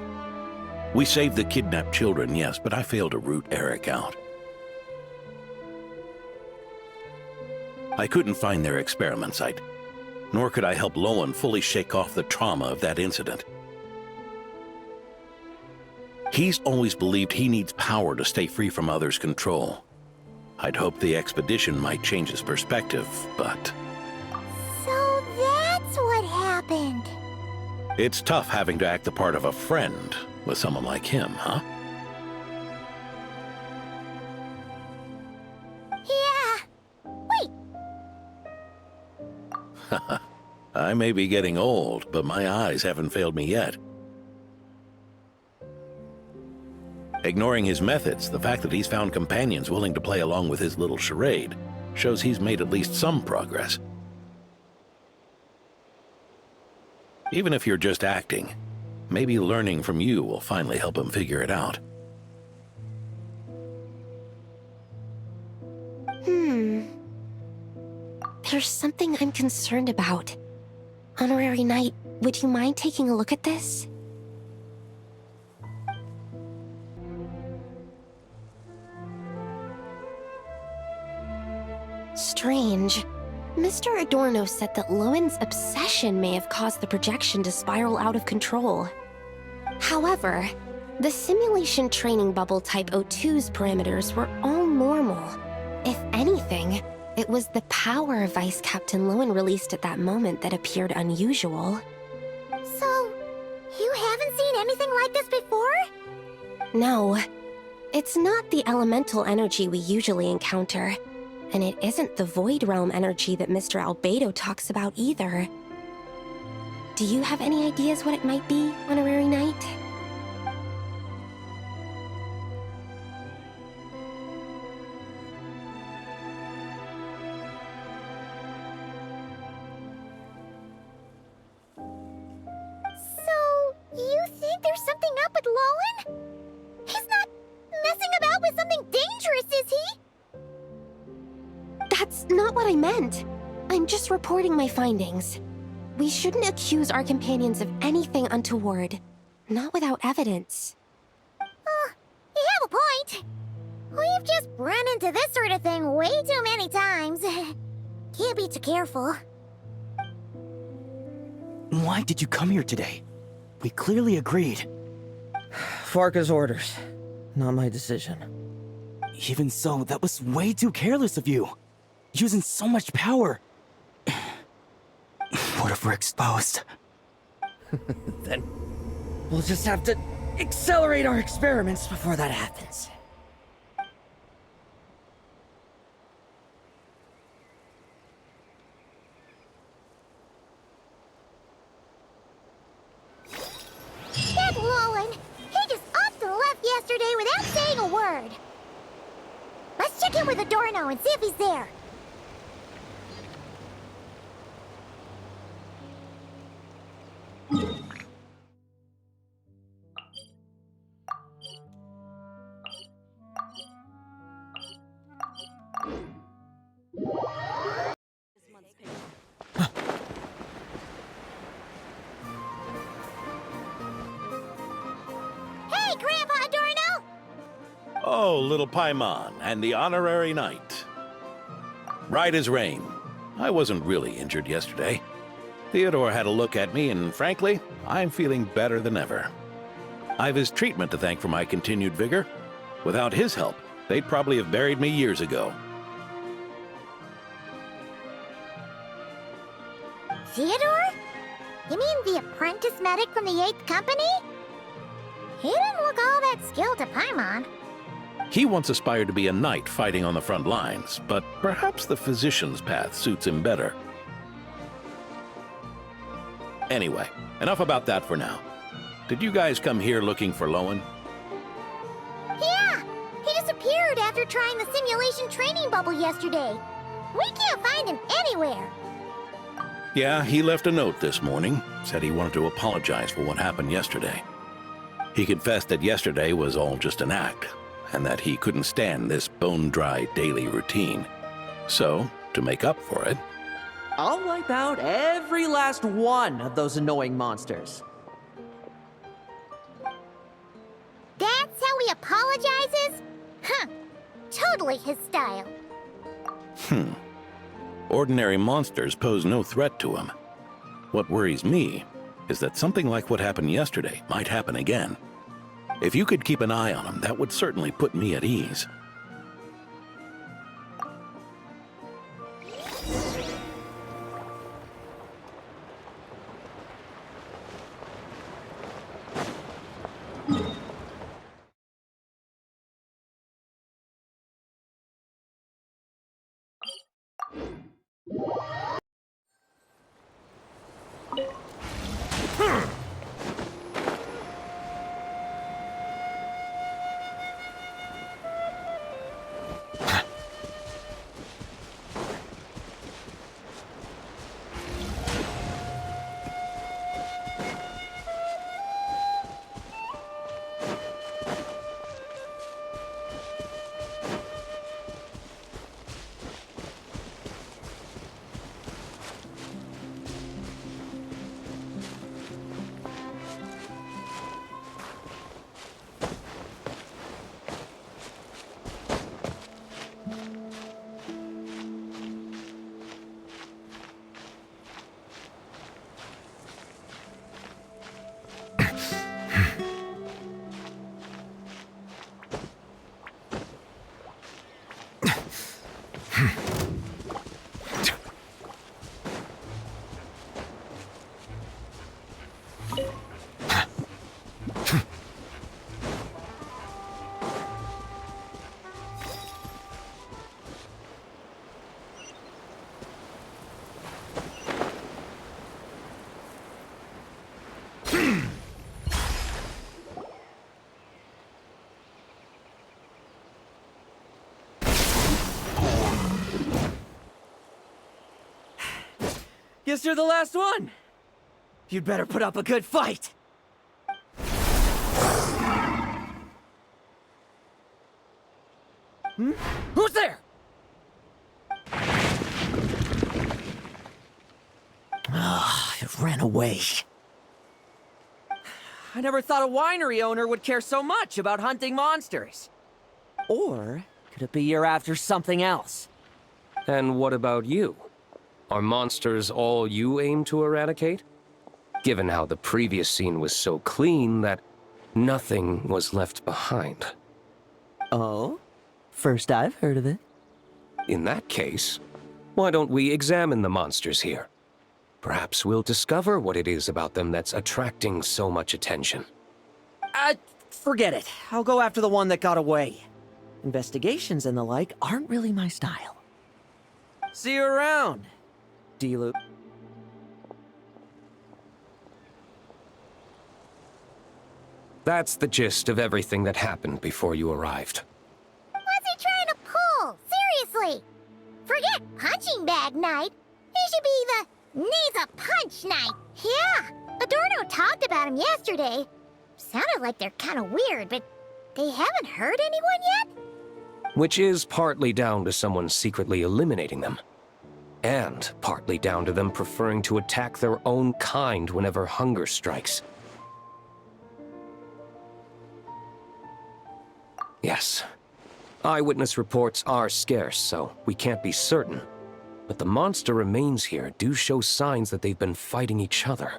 We saved the kidnapped children, yes, but I failed to root Eric out. I couldn't find their experiment site, nor could I help Lohen fully shake off the trauma of that incident. He's always believed he needs power to stay free from others' control. I'd hoped the expedition might change his perspective, but... So that's what happened. It's tough having to act the part of a friend with someone like him, huh? Yeah. Wait. I may be getting old, but my eyes haven't failed me yet. Ignoring his methods, the fact that he's found companions willing to play along with his little charade shows he's made at least some progress. Even if you're just acting, maybe learning from you will finally help him figure it out. There's something I'm concerned about. Honorary Knight, would you mind taking a look at this? Strange. Mr. Adorno said that Lowen's obsession may have caused the projection to spiral out of control. However, the simulation training bubble Type 02's parameters were all normal. If anything, it was the power Vice Captain Lohen released at that moment that appeared unusual. So, you haven't seen anything like this before? No. It's not the elemental energy we usually encounter. And it isn't the Void Realm energy that Mr. Albedo talks about either. Do you have any ideas what it might be, Honorary Knight? So, you think there's something up with Lohen? He's not messing about with something dangerous, is he? That's not what I meant. I'm just reporting my findings. We shouldn't accuse our companions of anything untoward. Not without evidence. You have a point. We've just run into this sort of thing way too many times. Can't be too careful. Why did you come here today? We clearly agreed. Farka's orders. Not my decision. Even so, that was way too careless of you. Using so much power. What if we're exposed? Then we'll just have to accelerate our experiments before that happens. That Lohen! He just upped and left yesterday without saying a word. Let's check in with Adorno and see if he's there. Hey, Grandpa Adorno! Oh, little Paimon, and the Honorary Knight. Right as rain. I wasn't really injured yesterday. Theodore had a look at me, and frankly, I'm feeling better than ever. I've his treatment to thank for my continued vigor. Without his help, they'd probably have buried me years ago. Theodore? You mean the apprentice medic from the 8th Company? He didn't look all that skilled to Paimon. He once aspired to be a knight fighting on the front lines, but perhaps the physician's path suits him better. Anyway, enough about that for now. Did you guys come here looking for Lohen? disappeared after trying the simulation training bubble yesterday. We can't find him anywhere. Yeah, he left a note this morning. Said he wanted to apologize for what happened yesterday. He confessed that yesterday was all just an act, and that he couldn't stand this bone-dry daily routine. So, to make up for it, I'll wipe out every last one of those annoying monsters. That's how he apologizes? Huh. Totally his style. Ordinary monsters pose no threat to him. What worries me is that something like what happened yesterday might happen again. If you could keep an eye on him, that would certainly put me at ease. Guess you're the last one. You'd better put up a good fight. Who's there? It ran away. I never thought a winery owner would care so much about hunting monsters. Or could it be you're after something else? And what about you? Are monsters all you aim to eradicate? Given how the previous scene was so clean that nothing was left behind. Oh? First I've heard of it. In that case, why don't we examine the monsters here? Perhaps we'll discover what it is about them that's attracting so much attention. Forget it. I'll go after the one that got away. Investigations and the like aren't really my style. See you around, D-Loop. That's the gist of everything that happened before you arrived. What's he trying to pull? Seriously! Forget punching bag night. It should be the needs a punch night. Yeah, Adorno talked about him yesterday. Sounded like they're kind of weird, but they haven't hurt anyone yet? Which is partly down to someone secretly eliminating them. And partly down to them preferring to attack their own kind whenever hunger strikes. Yes. Eyewitness reports are scarce, so we can't be certain. But the monster remains here do show signs that they've been fighting each other.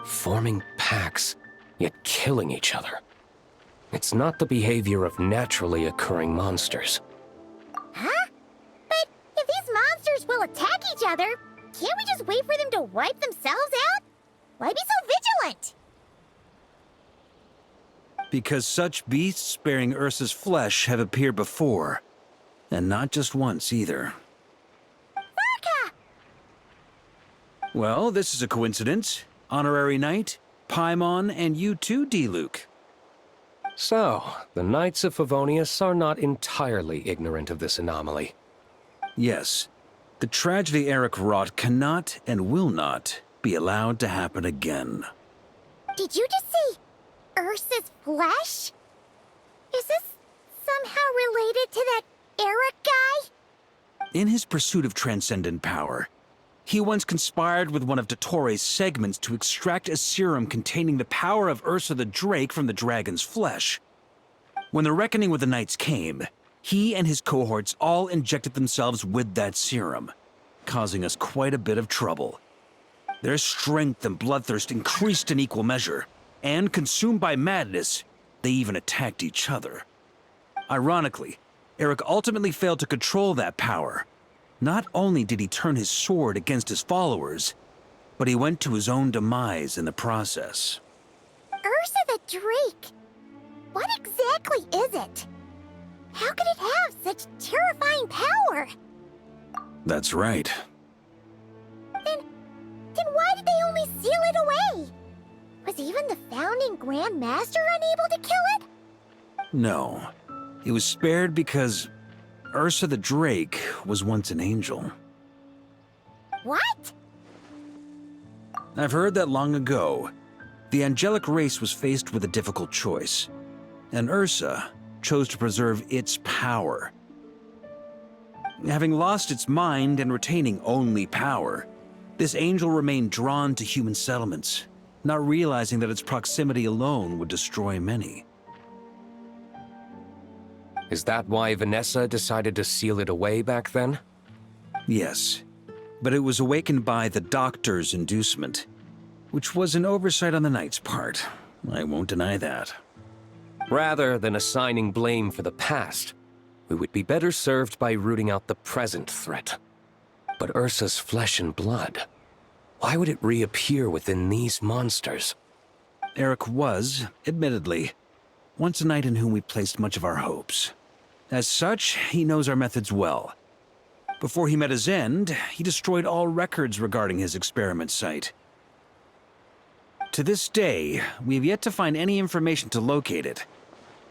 Forming packs, yet killing each other. It's not the behavior of naturally occurring monsters. Huh? But if these monsters will attack each other, can't we just wait for them to wipe themselves out? Why be so vigilant? Because such beasts bearing Ursa's flesh have appeared before. And not just once, either. Vorka! Well, this is a coincidence. Honorary Knight, Paimon, and you too, D-Luke. So, the Knights of Favonius are not entirely ignorant of this anomaly. Yes. The tragedy Eric wrought cannot and will not be allowed to happen again. Did you just see Ursa's flesh? Is this somehow related to that Eric guy? In his pursuit of transcendent power, he once conspired with one of Dottores' segments to extract a serum containing the power of Ursa the Drake from the dragon's flesh. When the reckoning with the Knights came, he and his cohorts all injected themselves with that serum, causing us quite a bit of trouble. Their strength and bloodthirst increased in equal measure, and consumed by madness, they even attacked each other. Ironically, Eric ultimately failed to control that power. Not only did he turn his sword against his followers, but he went to his own demise in the process. Ursa the Drake? What exactly is it? How could it have such terrifying power? That's right. Then why did they only seal it away? Was even the founding Grand Master unable to kill it? No. It was spared because Ursa the Drake was once an angel. What? I've heard that long ago, the angelic race was faced with a difficult choice, and Ursa chose to preserve its power. Having lost its mind and retaining only power, this angel remained drawn to human settlements, not realizing that its proximity alone would destroy many. Is that why Vanessa decided to seal it away back then? Yes, but it was awakened by the Doctor's inducement, which was an oversight on the Knight's part. I won't deny that. Rather than assigning blame for the past, we would be better served by rooting out the present threat. But Ursa's flesh and blood, why would it reappear within these monsters? Eric was, admittedly, once a knight in whom we placed much of our hopes. As such, he knows our methods well. Before he met his end, he destroyed all records regarding his experiment site. To this day, we have yet to find any information to locate it.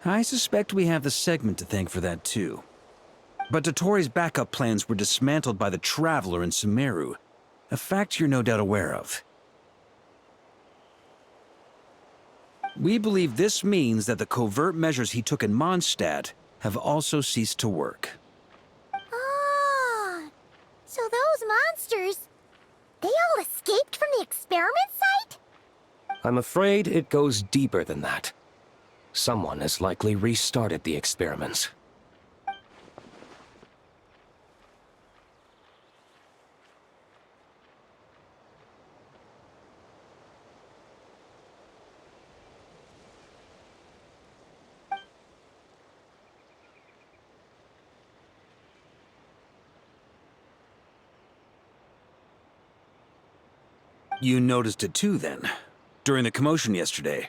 I suspect we have the segment to thank for that too. But Dottores' backup plans were dismantled by the Traveler in Sumeru, a fact you're no doubt aware of. We believe this means that the covert measures he took in Mondstadt have also ceased to work. Ah, so those monsters, they all escaped from the experiment site? I'm afraid it goes deeper than that. Someone has likely restarted the experiments. You noticed it too, then, during the commotion yesterday.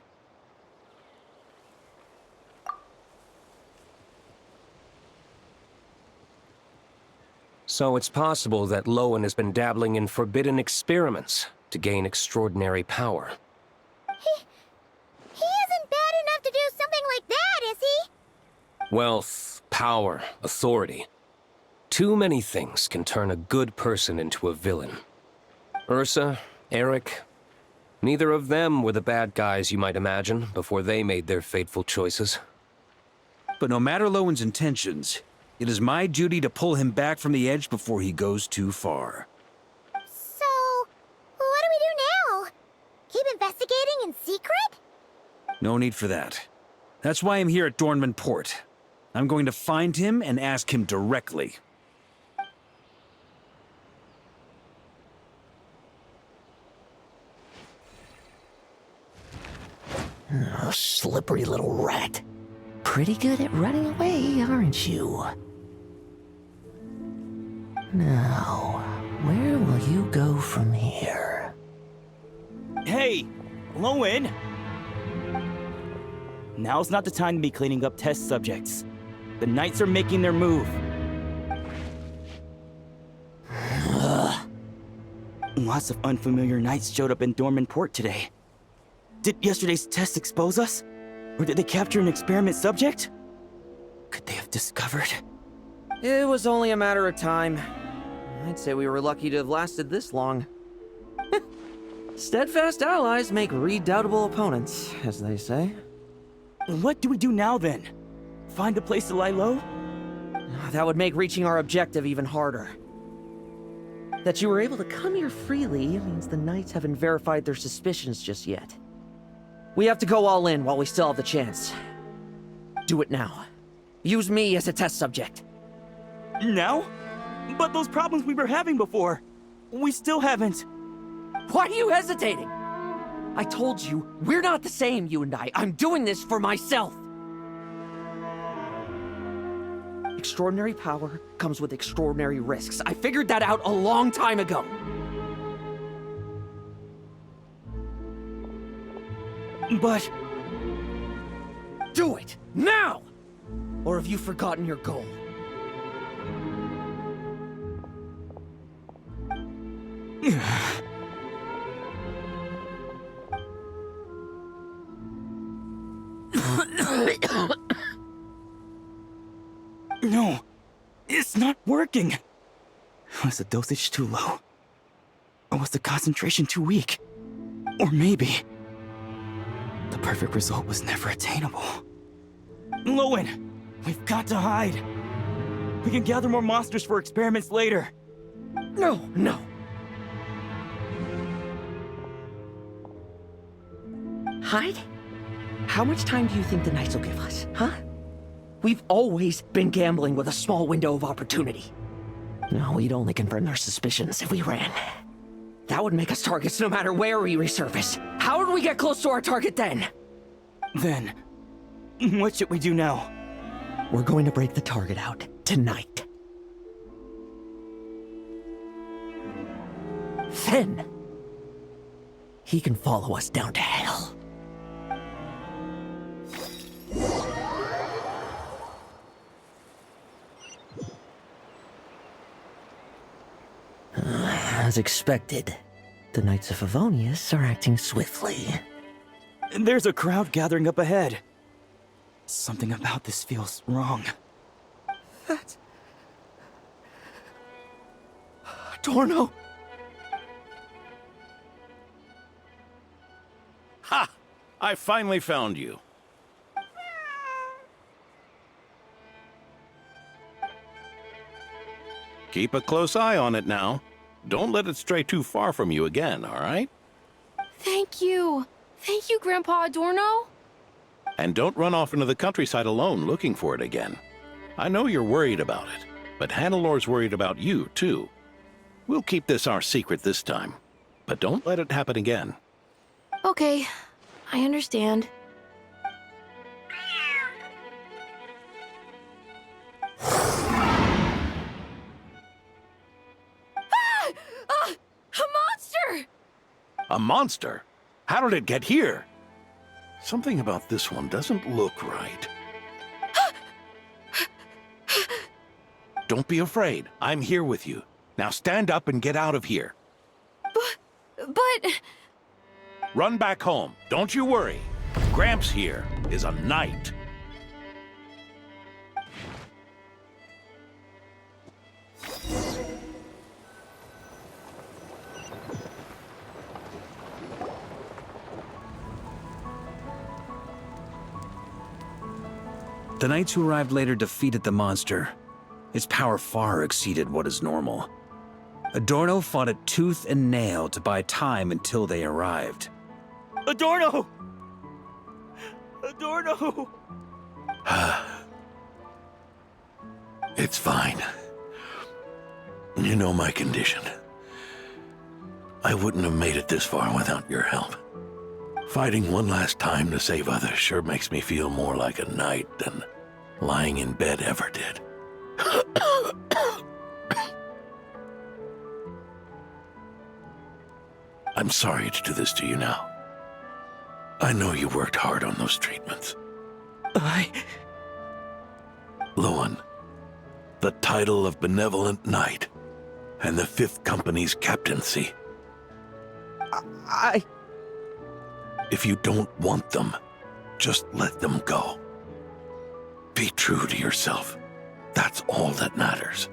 So it's possible that Lohen has been dabbling in forbidden experiments to gain extraordinary power. He isn't bad enough to do something like that, is he? Wealth, power, authority. Too many things can turn a good person into a villain. Ursa, Eric, neither of them were the bad guys you might imagine before they made their fateful choices. But no matter Lowen's intentions, it is my duty to pull him back from the edge before he goes too far. So, what do we do now? Keep investigating in secret? No need for that. That's why I'm here at Dornman Port. I'm going to find him and ask him directly. Oh, slippery little rat. Pretty good at running away, aren't you? Now, where will you go from here? Hey, Lowen! Now's not the time to be cleaning up test subjects. The Knights are making their move. Lots of unfamiliar Knights showed up in Dorman Port today. Did yesterday's test expose us? Or did they capture an experiment subject? Could they have discovered? It was only a matter of time. I'd say we were lucky to have lasted this long. Steadfast allies make redoubtable opponents, as they say. What do we do now, then? Find a place to lie low? That would make reaching our objective even harder. That you were able to come here freely means the Knights haven't verified their suspicions just yet. We have to go all in while we still have the chance. Do it now. Use me as a test subject. Now? But those problems we were having before, we still haven't. Why are you hesitating? I told you, we're not the same, you and I. I'm doing this for myself. Extraordinary power comes with extraordinary risks. I figured that out a long time ago. But... do it! Now! Or have you forgotten your goal? No, it's not working. Was the dosage too low? Or was the concentration too weak? Or maybe the perfect result was never attainable. Lohen, we've got to hide. We can gather more monsters for experiments later. No. Hide? How much time do you think the Knights will give us, huh? We've always been gambling with a small window of opportunity. No, we'd only confirm their suspicions if we ran. That would make us targets no matter where we resurface. How would we get close to our target then? Then, what should we do now? We're going to break the target out tonight. Then, he can follow us down to hell. As expected, the Knights of Favonius are acting swiftly. There's a crowd gathering up ahead. Something about this feels wrong. That's... Adorno! Ha! I finally found you. Keep a close eye on it now. Don't let it stray too far from you again, all right? Thank you. Thank you, Grandpa Adorno. And don't run off into the countryside alone looking for it again. I know you're worried about it, but Hannelor's worried about you, too. We'll keep this our secret this time, but don't let it happen again. Okay, I understand. A monster! A monster? How did it get here? Something about this one doesn't look right. Don't be afraid. I'm here with you. Now stand up and get out of here. But... Run back home. Don't you worry. Gramps here is a knight. The knights who arrived later defeated the monster. Its power far exceeded what is normal. Adorno fought it tooth and nail to buy time until they arrived. Adorno! Adorno! It's fine. You know my condition. I wouldn't have made it this far without your help. Fighting one last time to save others sure makes me feel more like a knight than lying in bed ever did. I'm sorry to do this to you now. I know you worked hard on those treatments. Lohen, the title of Benevolent Knight and the 5th Company's captaincy. If you don't want them, Just let them go. Be true to yourself. That's all that matters.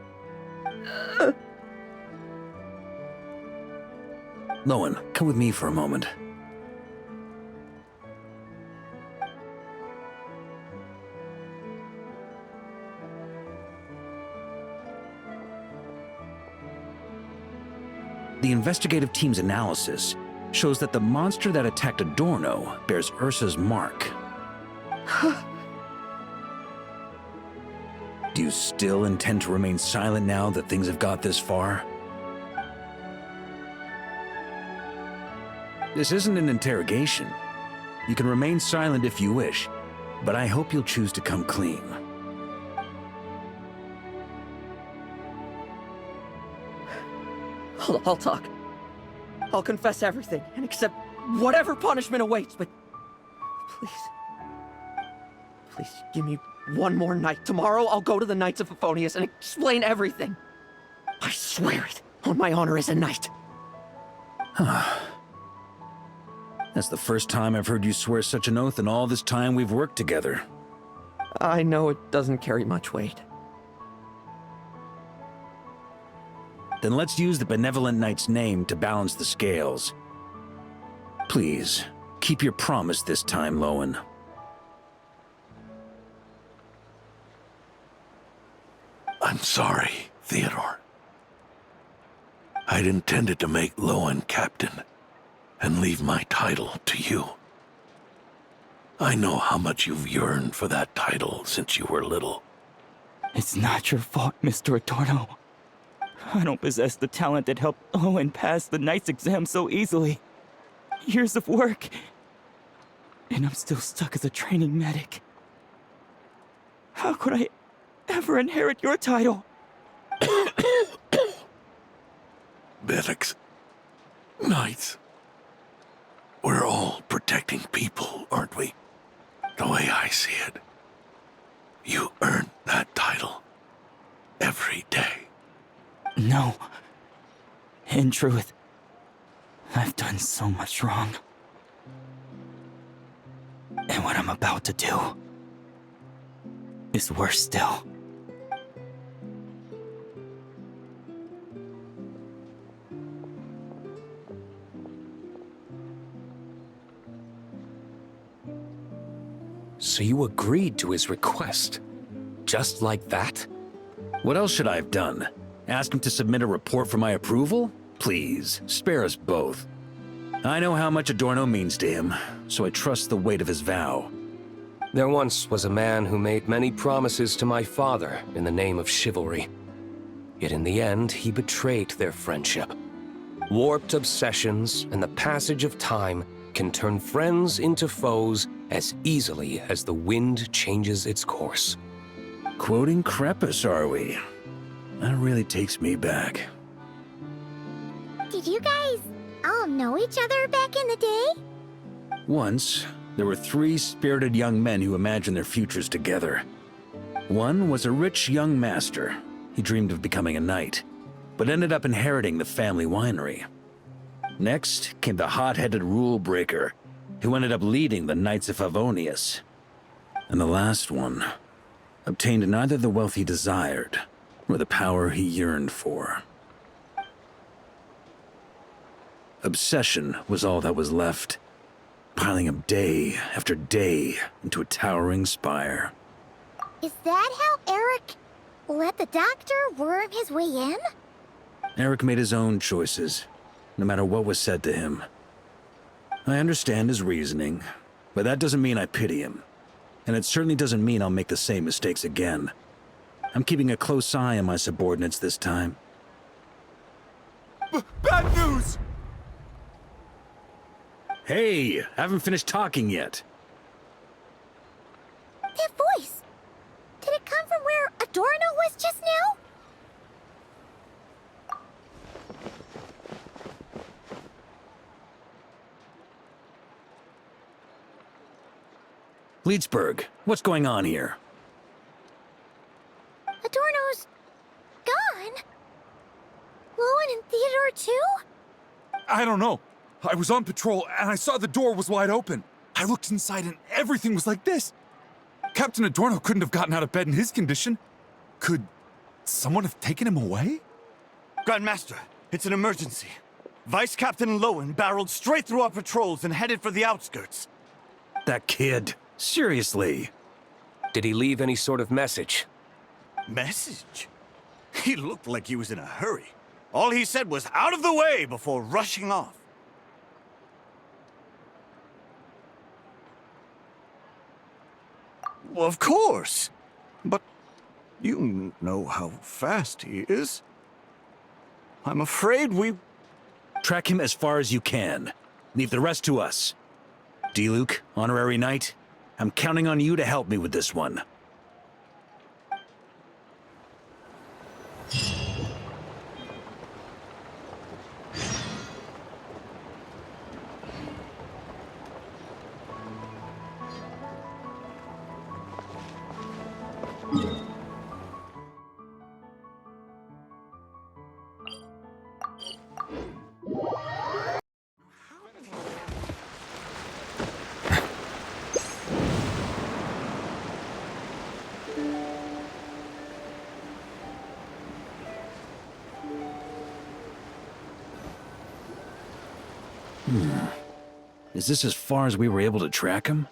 Lohen, come with me for a moment. The investigative team's analysis shows that the monster that attacked Adorno bears Ursa's mark. Do you still intend to remain silent now that things have got this far? This isn't an interrogation. You can remain silent if you wish, but I hope you'll choose to come clean. I'll talk. I'll confess everything and accept whatever punishment awaits, but please, please give me one more night. Tomorrow I'll go to the Knights of Favonius and explain everything. I swear it on my honor as a knight. That's the first time I've heard you swear such an oath in all this time we've worked together. I know it doesn't carry much weight. Then let's use the Benevolent Knight's name to balance the scales. Please, keep your promise this time, Lohen. I'm sorry, Theodore. I'd intended to make Lohen captain and leave my title to you. I know how much you've yearned for that title since you were little. It's not your fault, Mr. Adorno. I don't possess the talent that helped Lohen pass the Knight's exam so easily. Years of work, and I'm still stuck as a training medic. How could I ever inherit your title? Medics, Knights, we're all protecting people, aren't we? The way I see it, you earned that title every day. No. In truth, I've done so much wrong. And what I'm about to do is worse still. So you agreed to his request? Just like that? What else should I have done? Ask him to submit a report for my approval? Please, spare us both. I know how much Adorno means to him, so I trust the weight of his vow. There once was a man who made many promises to my father in the name of chivalry. Yet in the end, he betrayed their friendship. Warped obsessions and the passage of time can turn friends into foes as easily as the wind changes its course. Quoting Crepus, are we? That really takes me back. Did you guys all know each other back in the day? Once, there were 3 spirited young men who imagined their futures together. One was a rich young master. He dreamed of becoming a knight, but ended up inheriting the family winery. Next came the hot-headed rule breaker, who ended up leading the Knights of Favonius. And the last one obtained neither the wealth he desired, nor the power he yearned for. Obsession was all that was left, piling up day after day into a towering spire. Is that how Eric let the doctor worm his way in? Eric made his own choices, no matter what was said to him. I understand his reasoning, but that doesn't mean I pity him. And it certainly doesn't mean I'll make the same mistakes again. I'm keeping a close eye on my subordinates this time. Bad news! Hey, haven't finished talking yet. That voice! Did it come from where Adorno was just now? Leedsburg, what's going on here? Adorno's gone? Lohen and Theodore too? I don't know. I was on patrol and I saw the door was wide open. I looked inside and everything was like this. Captain Adorno couldn't have gotten out of bed in his condition. Could someone have taken him away? Grandmaster, it's an emergency. Vice Captain Lohen barreled straight through our patrols and headed for the outskirts. That kid. Seriously. Did he leave any sort of message? Message? He looked like he was in a hurry. All he said was out of the way before rushing off. Well, of course. But you know how fast he is. I'm afraid we... Track him as far as you can. Leave the rest to us. D-Luke, Honorary Knight, I'm counting on you to help me with this one. Is this as far as we were able to track him?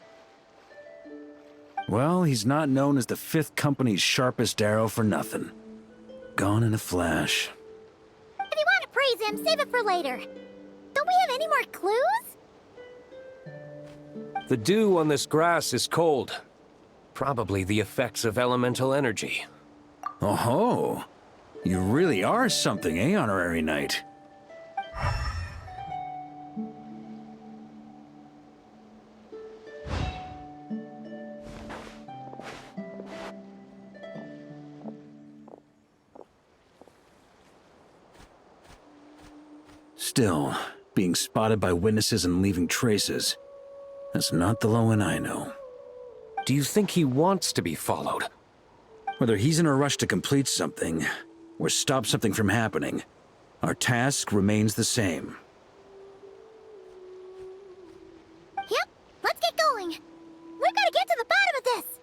Well, he's not known as the 5th Company's sharpest arrow for nothing. Gone in a flash. If you want to praise him, save it for later. Don't we have any more clues? The dew on this grass is cold. Probably the effects of elemental energy. Oh-ho! You really are something, eh, Honorary Knight? Still, being spotted by witnesses and leaving traces, that's not the Lohen I know. Do you think he wants to be followed? Whether he's in a rush to complete something, or stop something from happening, our task remains the same. Yep, let's get going. We've got to get to the bottom of this.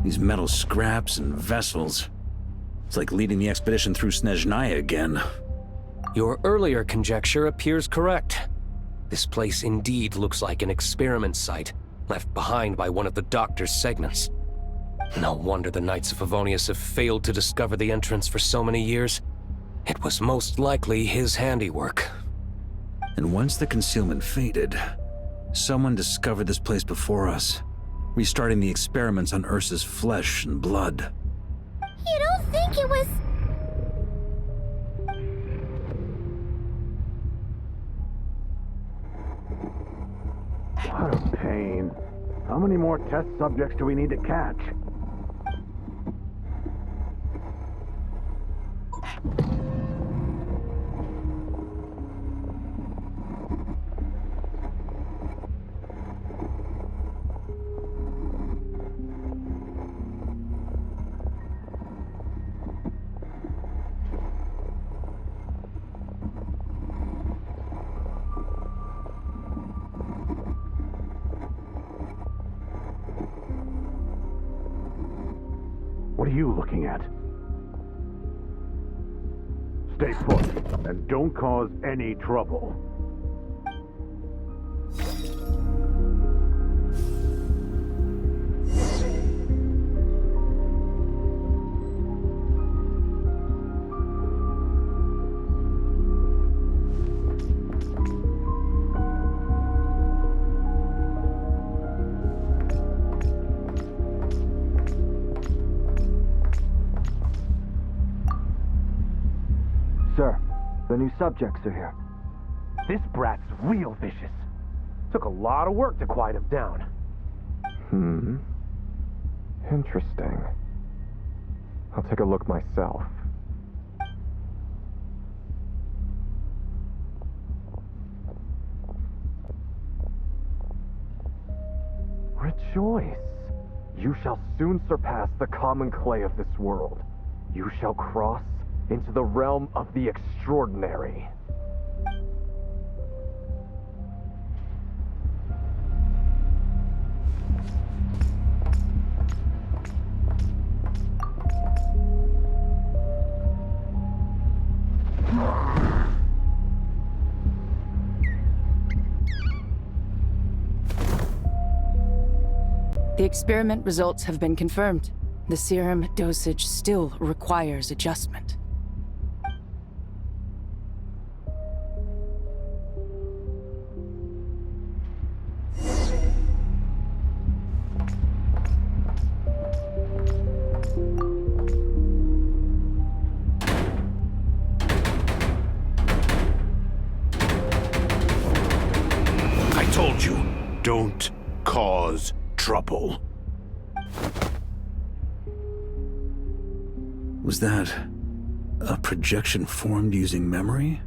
These metal scraps and vessels. It's like leading the expedition through Snezhnaya again. Your earlier conjecture appears correct. This place indeed looks like an experiment site, left behind by one of the Doctor's segments. No wonder the Knights of Favonius have failed to discover the entrance for so many years. It was most likely his handiwork. And once the concealment faded, someone discovered this place before us, restarting the experiments on Ursa's flesh and blood. You don't think it was... What a pain. How many more test subjects do we need to catch? are you looking at? Stay put, and don't cause any trouble. Sir, the new subjects are here. This brat's real vicious. Took a lot of work to quiet him down. Interesting. I'll take a look myself. Rejoice! You shall soon surpass the common clay of this world. You shall cross into the realm of the extraordinary. The experiment results have been confirmed. The serum dosage still requires adjustment. I told you, don't cause trouble. Was that a projection formed using memory?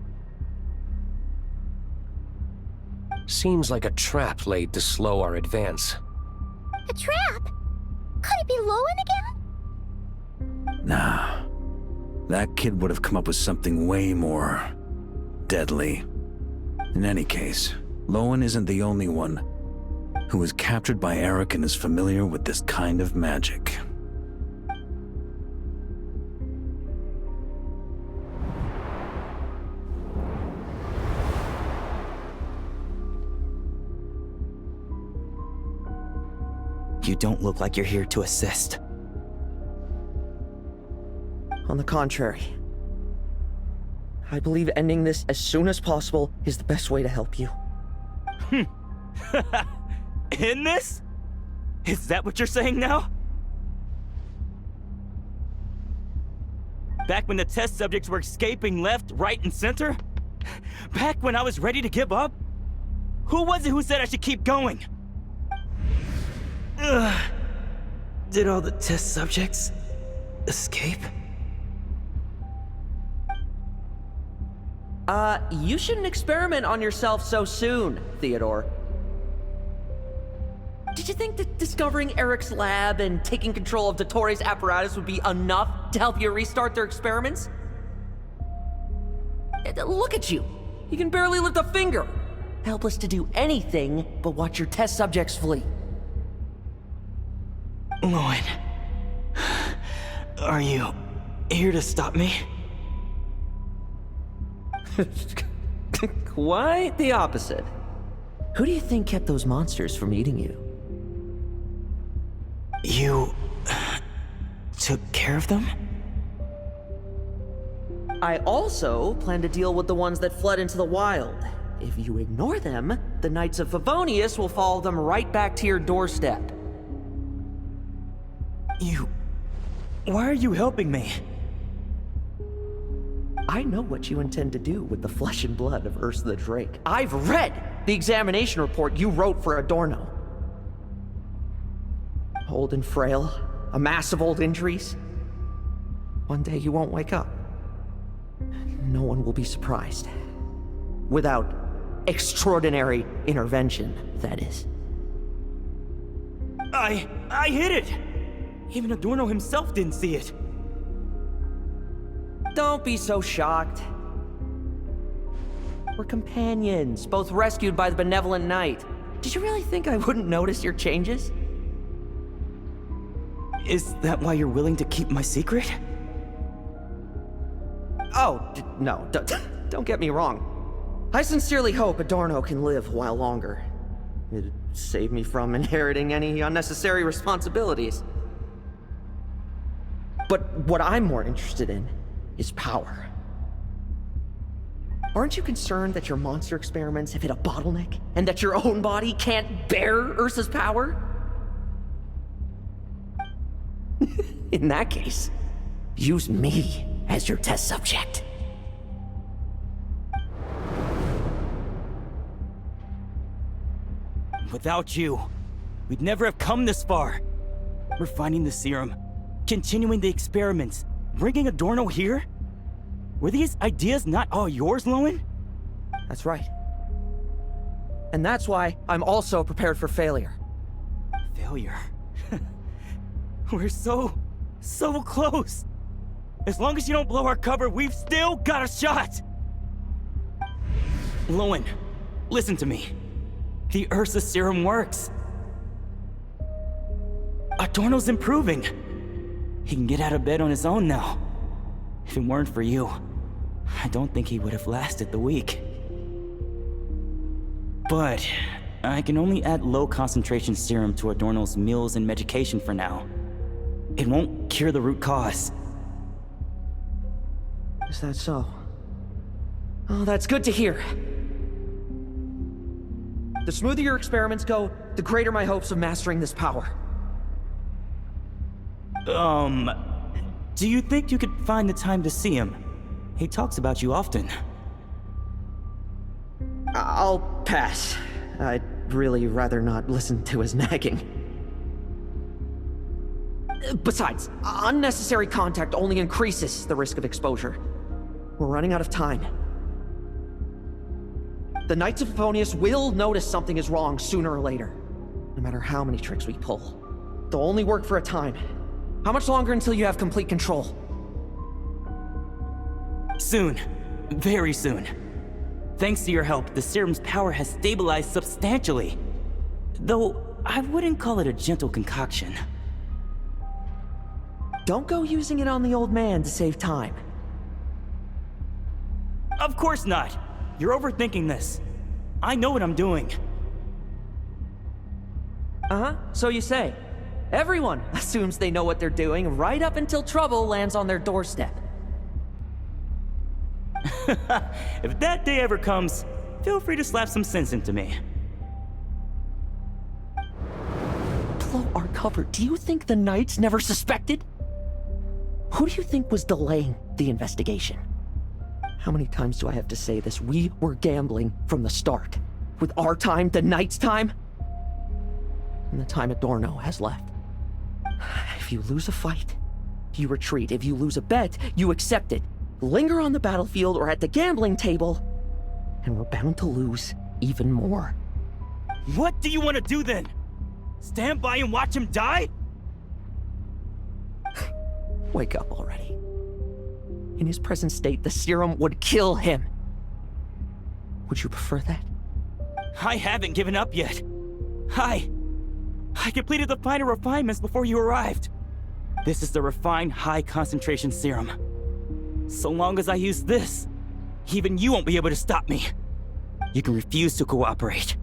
Seems like a trap laid to slow our advance. A trap? Could it be Lowen again? Nah. That kid would have come up with something way more deadly. In any case, Lowen isn't the only one who was captured by Eric and is familiar with this kind of magic. You don't look like you're here to assist. On the contrary, I believe ending this as soon as possible is the best way to help you. In this? Is that what you're saying now? Back when the test subjects were escaping left, right, and center? Back when I was ready to give up? Who was it who said I should keep going? Did all the test subjects escape? You shouldn't experiment on yourself so soon, Theodore. Did you think that discovering Eric's lab and taking control of Dottores' apparatus would be enough to help you restart their experiments? Look at you. You can barely lift a finger. Helpless to do anything but watch your test subjects flee. Lohen, are you here to stop me? Quite the opposite. Who do you think kept those monsters from eating you? You took care of them? I also plan to deal with the ones that fled into the wild. If you ignore them, the Knights of Favonius will follow them right back to your doorstep. Why are you helping me? I know what you intend to do with the flesh and blood of Ursa the Drake. I've read the examination report you wrote for Adorno. Old and frail, a mass of old injuries. One day you won't wake up. No one will be surprised. Without extraordinary intervention, that is. I hid it! Even Adorno himself didn't see it. Don't be so shocked. We're companions, both rescued by the benevolent knight. Did you really think I wouldn't notice your changes? Is that why you're willing to keep my secret? Oh, no, don't get me wrong. I sincerely hope Adorno can live a while longer. It'd save me from inheriting any unnecessary responsibilities. But what I'm more interested in is power. Aren't you concerned that your monster experiments have hit a bottleneck, and that your own body can't bear Ursa's power? In that case, use me as your test subject. Without you, we'd never have come this far. Refining the serum, continuing the experiments, bringing Adorno here? Were these ideas not all yours, Lohen? That's right. And that's why I'm also prepared for failure. Failure? We're so close. As long as you don't blow our cover, we've still got a shot! Lohen, listen to me. The Ursa serum works. Adorno's improving. He can get out of bed on his own now. If it weren't for you, I don't think he would have lasted the week. But I can only add low concentration serum to Adorno's meals and medication for now. It won't cure the root cause. Is that so? Oh, that's good to hear. The smoother your experiments go, the greater my hopes of mastering this power. Do you think you could find the time to see him? He talks about you often. I'll pass. I'd really rather not listen to his nagging. Besides, unnecessary contact only increases the risk of exposure. We're running out of time. The Knights of Favonius will notice something is wrong sooner or later, no matter how many tricks we pull. They'll only work for a time. How much longer until you have complete control? Soon. Very soon. Thanks to your help, the serum's power has stabilized substantially. Though, I wouldn't call it a gentle concoction. Don't go using it on the old man to save time. Of course not! You're overthinking this. I know what I'm doing. Uh-huh, so you say. Everyone assumes they know what they're doing right up until trouble lands on their doorstep. If that day ever comes, feel free to slap some sense into me. Blow our cover. Do you think the Knights never suspected? Who do you think was delaying the investigation? How many times do I have to say this? We were gambling from the start. With our time, the Knights' time, and the time Adorno has left. If you lose a fight, you retreat. If you lose a bet, you accept it. Linger on the battlefield or at the gambling table, and we're bound to lose even more. What do you want to do then? Stand by and watch him die? Wake up already. In his present state, the serum would kill him. Would you prefer that? I haven't given up yet. I completed the final refinements before you arrived. This is the refined high-concentration serum. So long as I use this, even you won't be able to stop me. You can refuse to cooperate.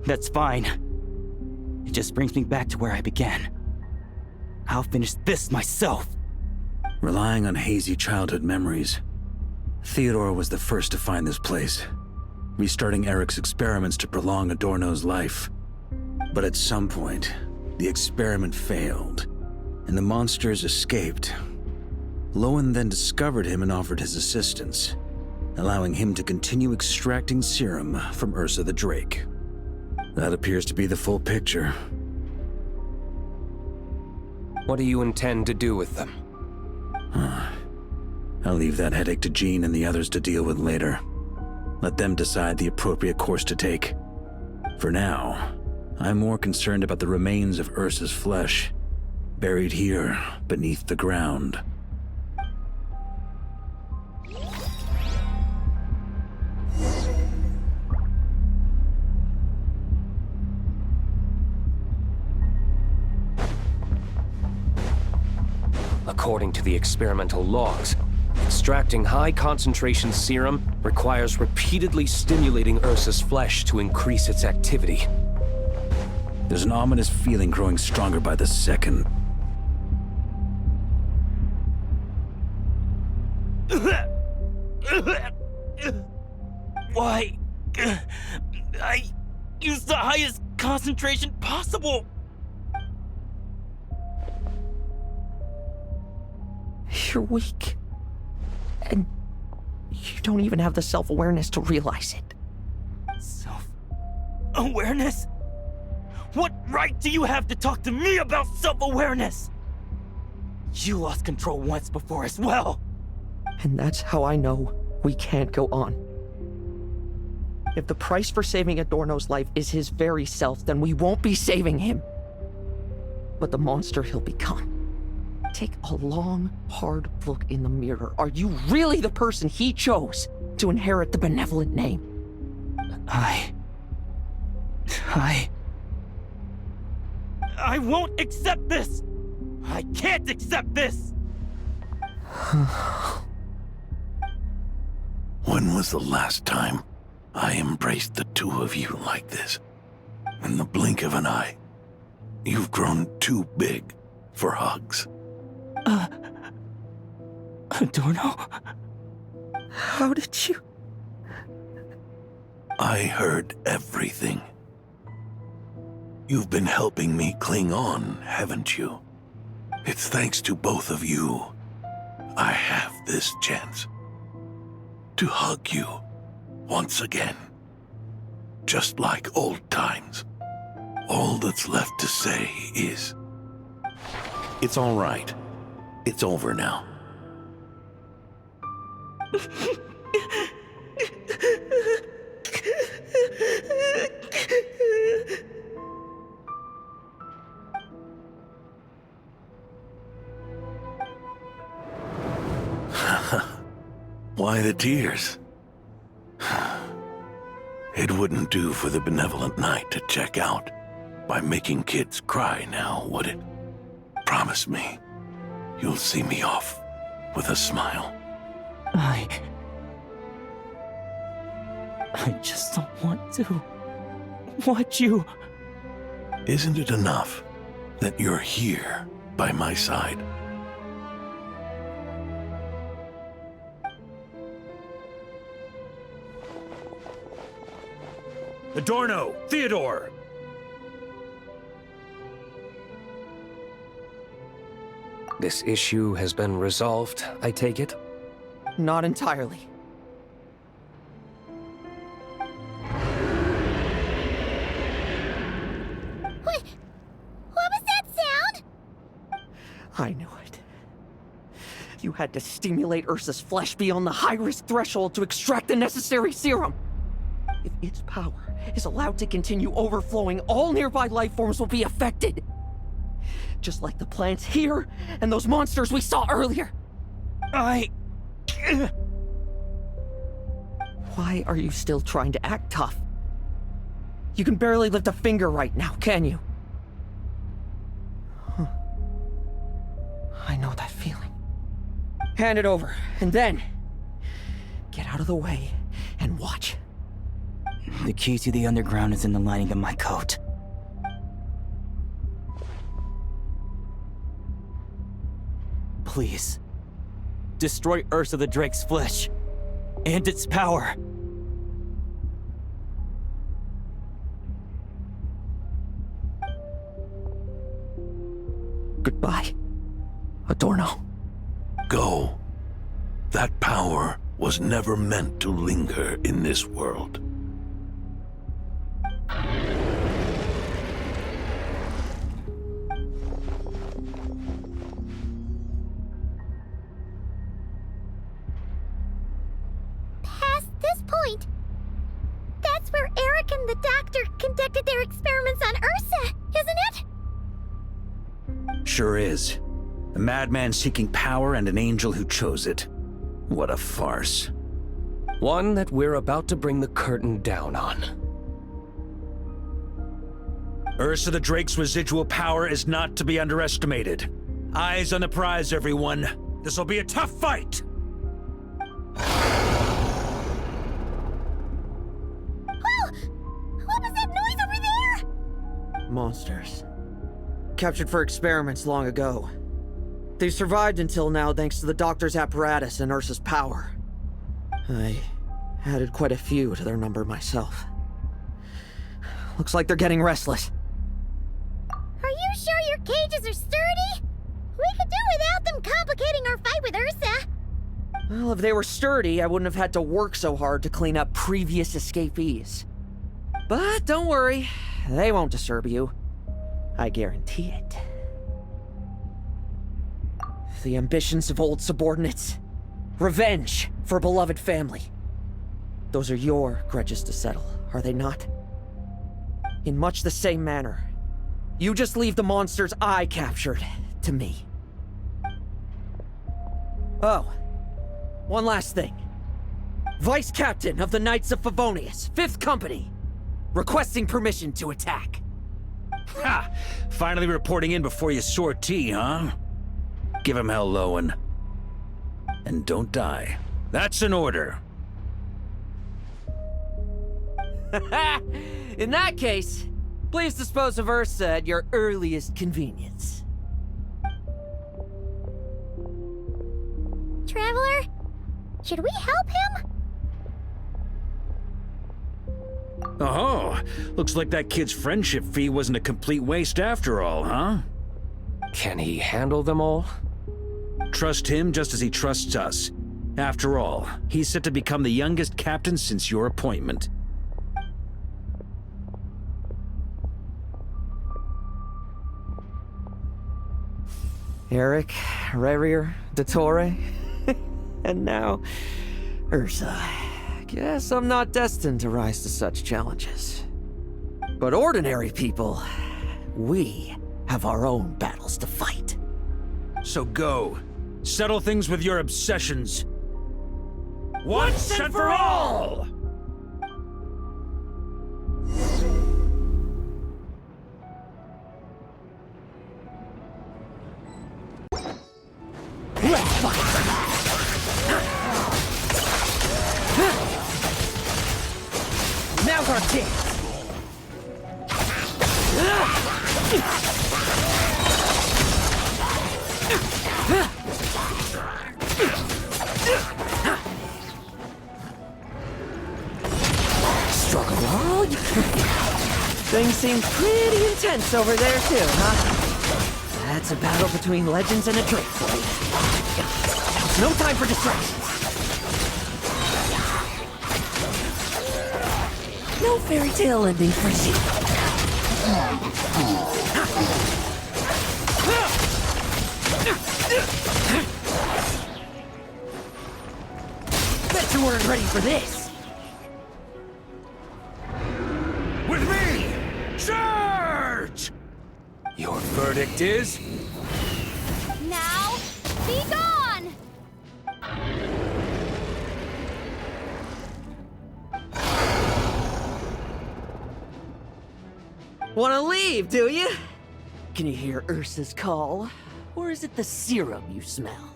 That's fine. It just brings me back to where I began. I'll finish this myself. Relying on hazy childhood memories, Theodore was the first to find this place, restarting Eric's experiments to prolong Adorno's life. But at some point, the experiment failed, and the monsters escaped. Lohen then discovered him and offered his assistance, allowing him to continue extracting serum from Ursa the Drake. That appears to be the full picture. What do you intend to do with them? I'll leave that headache to Jean and the others to deal with later. Let them decide the appropriate course to take. For now, I'm more concerned about the remains of Ursa's flesh, buried here beneath the ground. According to the experimental logs, extracting high-concentration serum requires repeatedly stimulating Ursa's flesh to increase its activity. There's an ominous feeling growing stronger by the second. Why? I used the highest concentration possible. You're weak. And you don't even have the self-awareness to realize it. Self-awareness? What right do you have to talk to me about self-awareness? You lost control once before as well. And that's how I know we can't go on. If the price for saving Adorno's life is his very self, then we won't be saving him, but the monster he'll become. Take a long, hard look in the mirror. Are you really the person he chose to inherit the benevolent name? I won't accept this! I can't accept this! When was the last time I embraced the two of you like this? In the blink of an eye. You've grown too big for hugs. Adorno? How did you? I heard everything. You've been helping me cling on, haven't you? It's thanks to both of you I have this chance to hug you once again. Just like old times. All that's left to say is, it's all right. It's over now. Why the tears? It wouldn't do for the benevolent knight to check out by making kids cry now, would it? Promise me, you'll see me off with a smile. I just don't want to watch you. Isn't it enough that you're here by my side? Adorno! Theodore! This issue has been resolved, I take it? Not entirely. What was that sound? I knew it. You had to stimulate Ursa's flesh beyond the high-risk threshold to extract the necessary serum. If its power is allowed to continue overflowing, all nearby life forms will be affected. Just like the plants here and those monsters we saw earlier. Why are you still trying to act tough? You can barely lift a finger right now, can you? Huh. I know that feeling. Hand it over, and then get out of the way and watch. The key to the underground is in the lining of my coat. Please, destroy Ursa the Drake's flesh and its power. Goodbye, Adorno. Go. That power was never meant to linger in this world. Past this point, that's where Eric and the doctor conducted their experiments on Ursa, isn't it? Sure is. A madman seeking power and an angel who chose it. What a farce. One that we're about to bring the curtain down on. Ursa the Drake's residual power is not to be underestimated. Eyes on the prize, everyone. This'll be a tough fight! Oh! What was that noise over there? Monsters. Captured for experiments long ago. They've survived until now thanks to the doctor's apparatus and Ursa's power. I added quite a few to their number myself. Looks like they're getting restless. Are you sure your cages are sturdy? We could do without them complicating our fight with Ursa. Well, if they were sturdy, I wouldn't have had to work so hard to clean up previous escapees. But don't worry, they won't disturb you. I guarantee it. The ambitions of old subordinates. Revenge for beloved family. Those are your grudges to settle, are they not? In much the same manner, you just leave the monsters I captured to me. Oh, one last thing. Vice Captain of the Knights of Favonius, 5th Company, requesting permission to attack. Ha! Finally reporting in before you sortie, huh? Give him hell, Lohen. And don't die. That's an order. In that case, please dispose of Ursa at your earliest convenience. Traveler, should we help him? Oh, looks like that kid's friendship fee wasn't a complete waste after all, huh? Can he handle them all? Trust him just as he trusts us. After all, he's set to become the youngest captain since your appointment. Eric, Rerir, Dottore, and now Ursa. Guess I'm not destined to rise to such challenges. But ordinary people, we have our own battles to fight. So go. Settle things with your obsessions. Once and for all! Now's our chance! Struggle on? Things seem pretty intense over there too, huh? That's a battle between legends and a drink for you. No time for distractions. No fairy tale ending for you. Bet you weren't ready for this. With me! Charge! Your verdict is? Now, be gone! Wanna leave, do you? Can you hear Ursa's call? Or is it the serum you smell?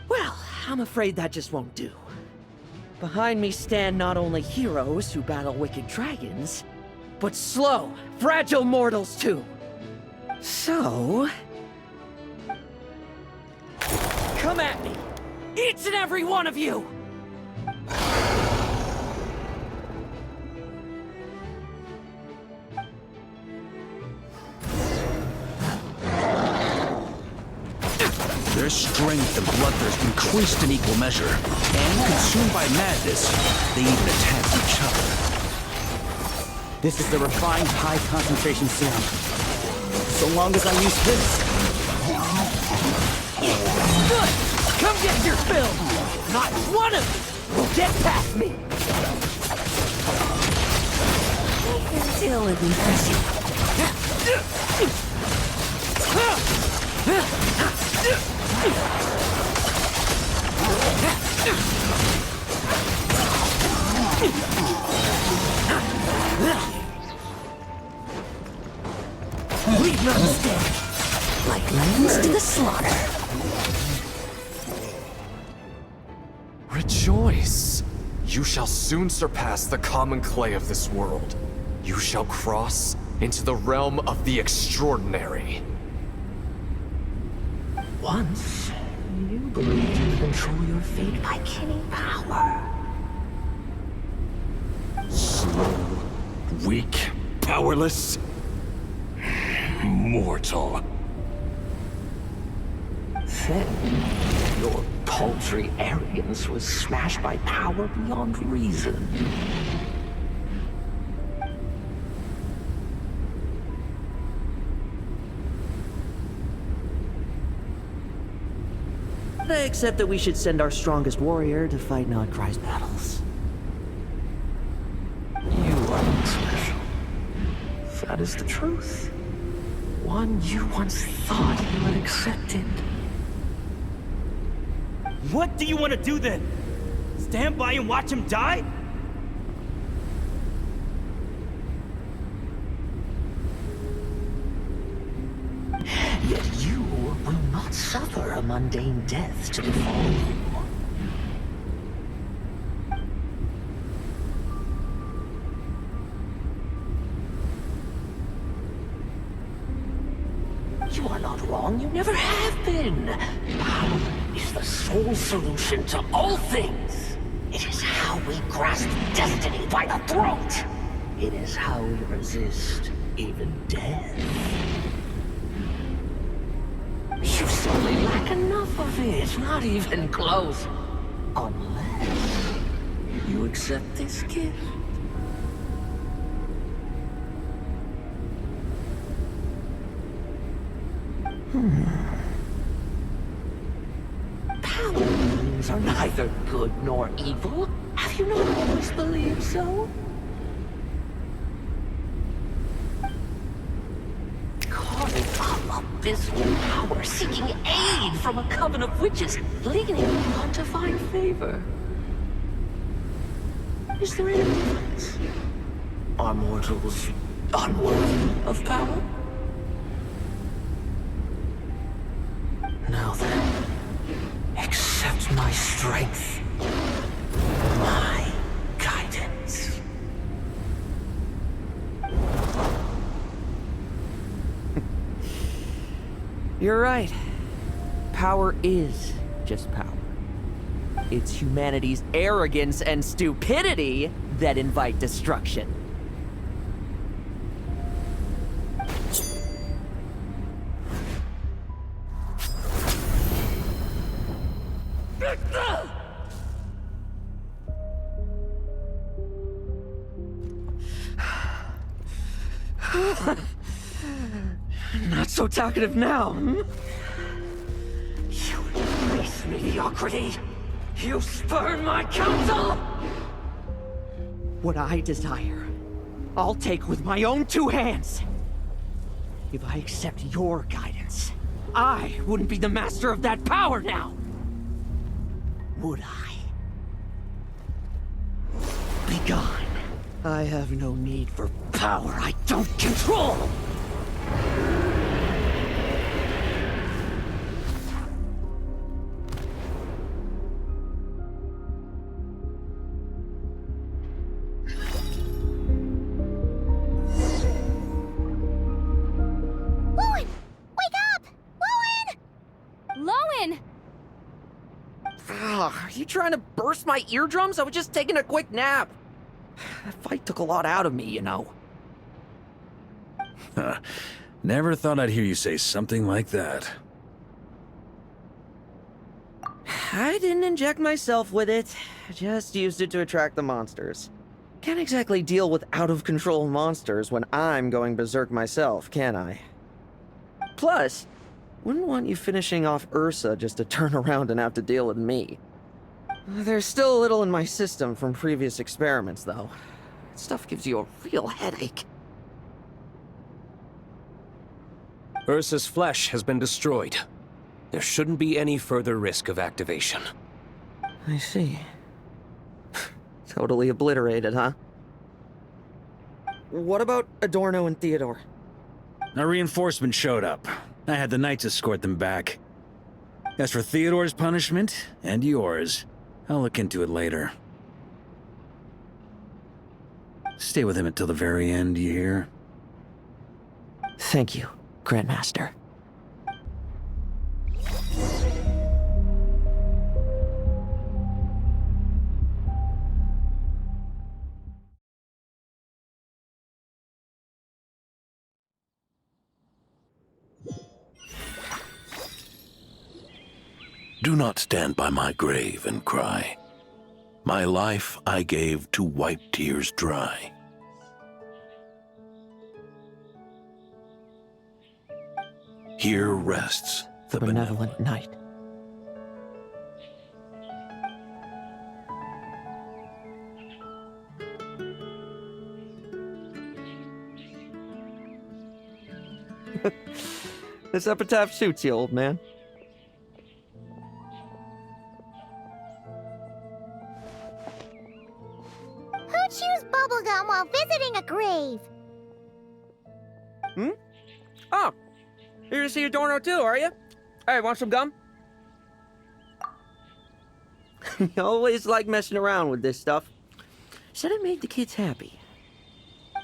Well, I'm afraid that just won't do. Behind me stand not only heroes who battle wicked dragons, but slow, fragile mortals too. So... come at me! Each and every one of you! Their strength and bloodthirst increased in equal measure, and consumed by madness, they even attacked each other. This is the refined high-concentration serum. So long as I use this... Good! Come get your fill! Not one of you will get past me! Until it Leave none stand. like lambs to the slaughter. Rejoice! You shall soon surpass the common clay of this world. You shall cross into the realm of the extraordinary. Once, you believed you could control your fate by killing power. Slow, weak, powerless, mortal. Then, your paltry arrogance was smashed by power beyond reason. Except that we should send our strongest warrior to fight Nodcry's battles. You are not special. That is the truth. One you once thought you had accepted. What do you want to do then? Stand by and watch him die? Yet you will not suffer a mundane death to befall you. You are not wrong, you never have been. Power is the sole solution to all things. It is how we grasp destiny by the throat. It is how we resist even death. You simply lack enough of it, not even close. Unless you accept this gift. Powers are neither good nor evil. Have you not always believed so? Carving up abysmal power, seeking aid from a coven of witches, leaning on to find favor. Is there any difference? Are mortals unworthy of power? Now then, accept my strength, my guidance. You're right. Power is just power. It's humanity's arrogance and stupidity that invite destruction. Not so talkative now. You embrace mediocrity. You spurn my counsel. What I desire, I'll take with my own two hands. If I accept your guidance, I wouldn't be the master of that power now. Would I? Be gone. I have no need for power I don't control. Lohen! Wake up! Lohen! Lohen! Ugh, are you trying to burst my eardrums? I was just taking a quick nap. That fight took a lot out of me, you know. Never thought I'd hear you say something like that. I didn't inject myself with it. Just used it to attract the monsters. Can't exactly deal with out-of-control monsters when I'm going berserk myself, can I? Plus, wouldn't want you finishing off Ursa just to turn around and have to deal with me. There's still a little in my system from previous experiments, though. That stuff gives you a real headache. Ursa's flesh has been destroyed. There shouldn't be any further risk of activation. I see. Totally obliterated, huh? What about Adorno and Theodore? A reinforcement showed up. I had the Knights escort them back. As for Theodore's punishment, and yours, I'll look into it later. Stay with him until the very end, you hear? Thank you, Grandmaster. Do not stand by my grave and cry. My life I gave to wipe tears dry. Here rests The benevolent knight. This epitaph suits you, old man. Who chews bubblegum while visiting a grave? Hmm? Oh, here to see Adorno too, are you? Hey, want some gum? You always like messing around with this stuff. Said it made the kids happy.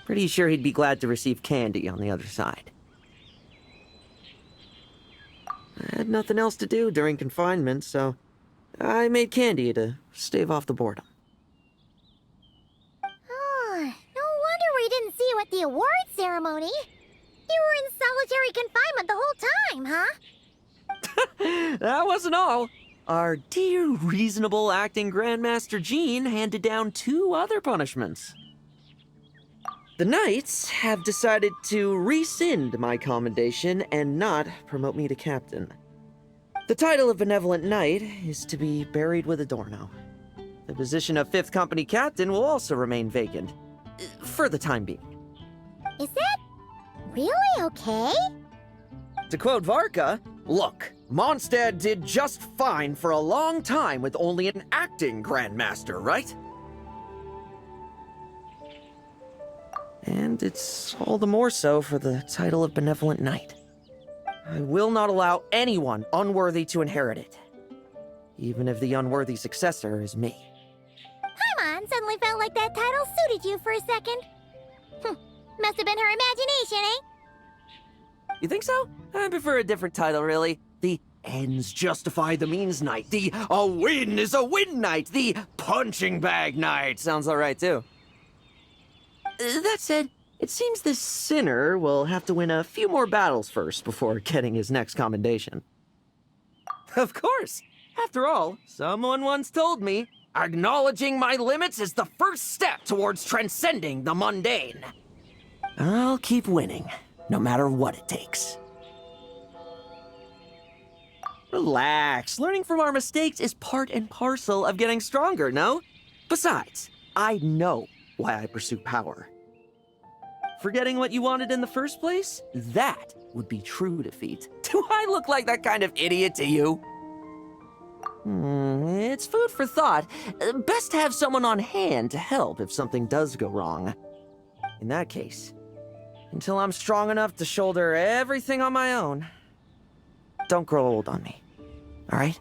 Pretty sure he'd be glad to receive candy on the other side. I had nothing else to do during confinement, so I made candy to stave off the boredom. Oh, no wonder we didn't see you at the award ceremony. You were in solitary confinement the whole time, huh? That wasn't all. Our dear, reasonable acting Grandmaster Jean handed down 2 other punishments. The Knights have decided to rescind my commendation and not promote me to captain. The title of Benevolent Knight is to be buried with Adorno. The position of 5th Company Captain will also remain vacant, for the time being. Is that really okay? To quote Varka, look, Mondstadt did just fine for a long time with only an acting Grandmaster, right? And it's all the more so for the title of Benevolent Knight. I will not allow anyone unworthy to inherit it, even if the unworthy successor is me. Paimon suddenly felt like that title suited you for a second. Must have been her imagination, eh? You think so? I prefer a different title, really. The ends justify the means knight. The a win is a win knight. The punching bag knight. Sounds alright, too. That said, it seems this sinner will have to win a few more battles first before getting his next commendation. Of course! After all, someone once told me, acknowledging my limits is the first step towards transcending the mundane. I'll keep winning, no matter what it takes. Relax. Learning from our mistakes is part and parcel of getting stronger, no? Besides, I know why I pursue power. Forgetting what you wanted in the first place? That would be true defeat. Do I look like that kind of idiot to you? It's food for thought. Best to have someone on hand to help if something does go wrong. In that case, until I'm strong enough to shoulder everything on my own, don't grow old on me, all right?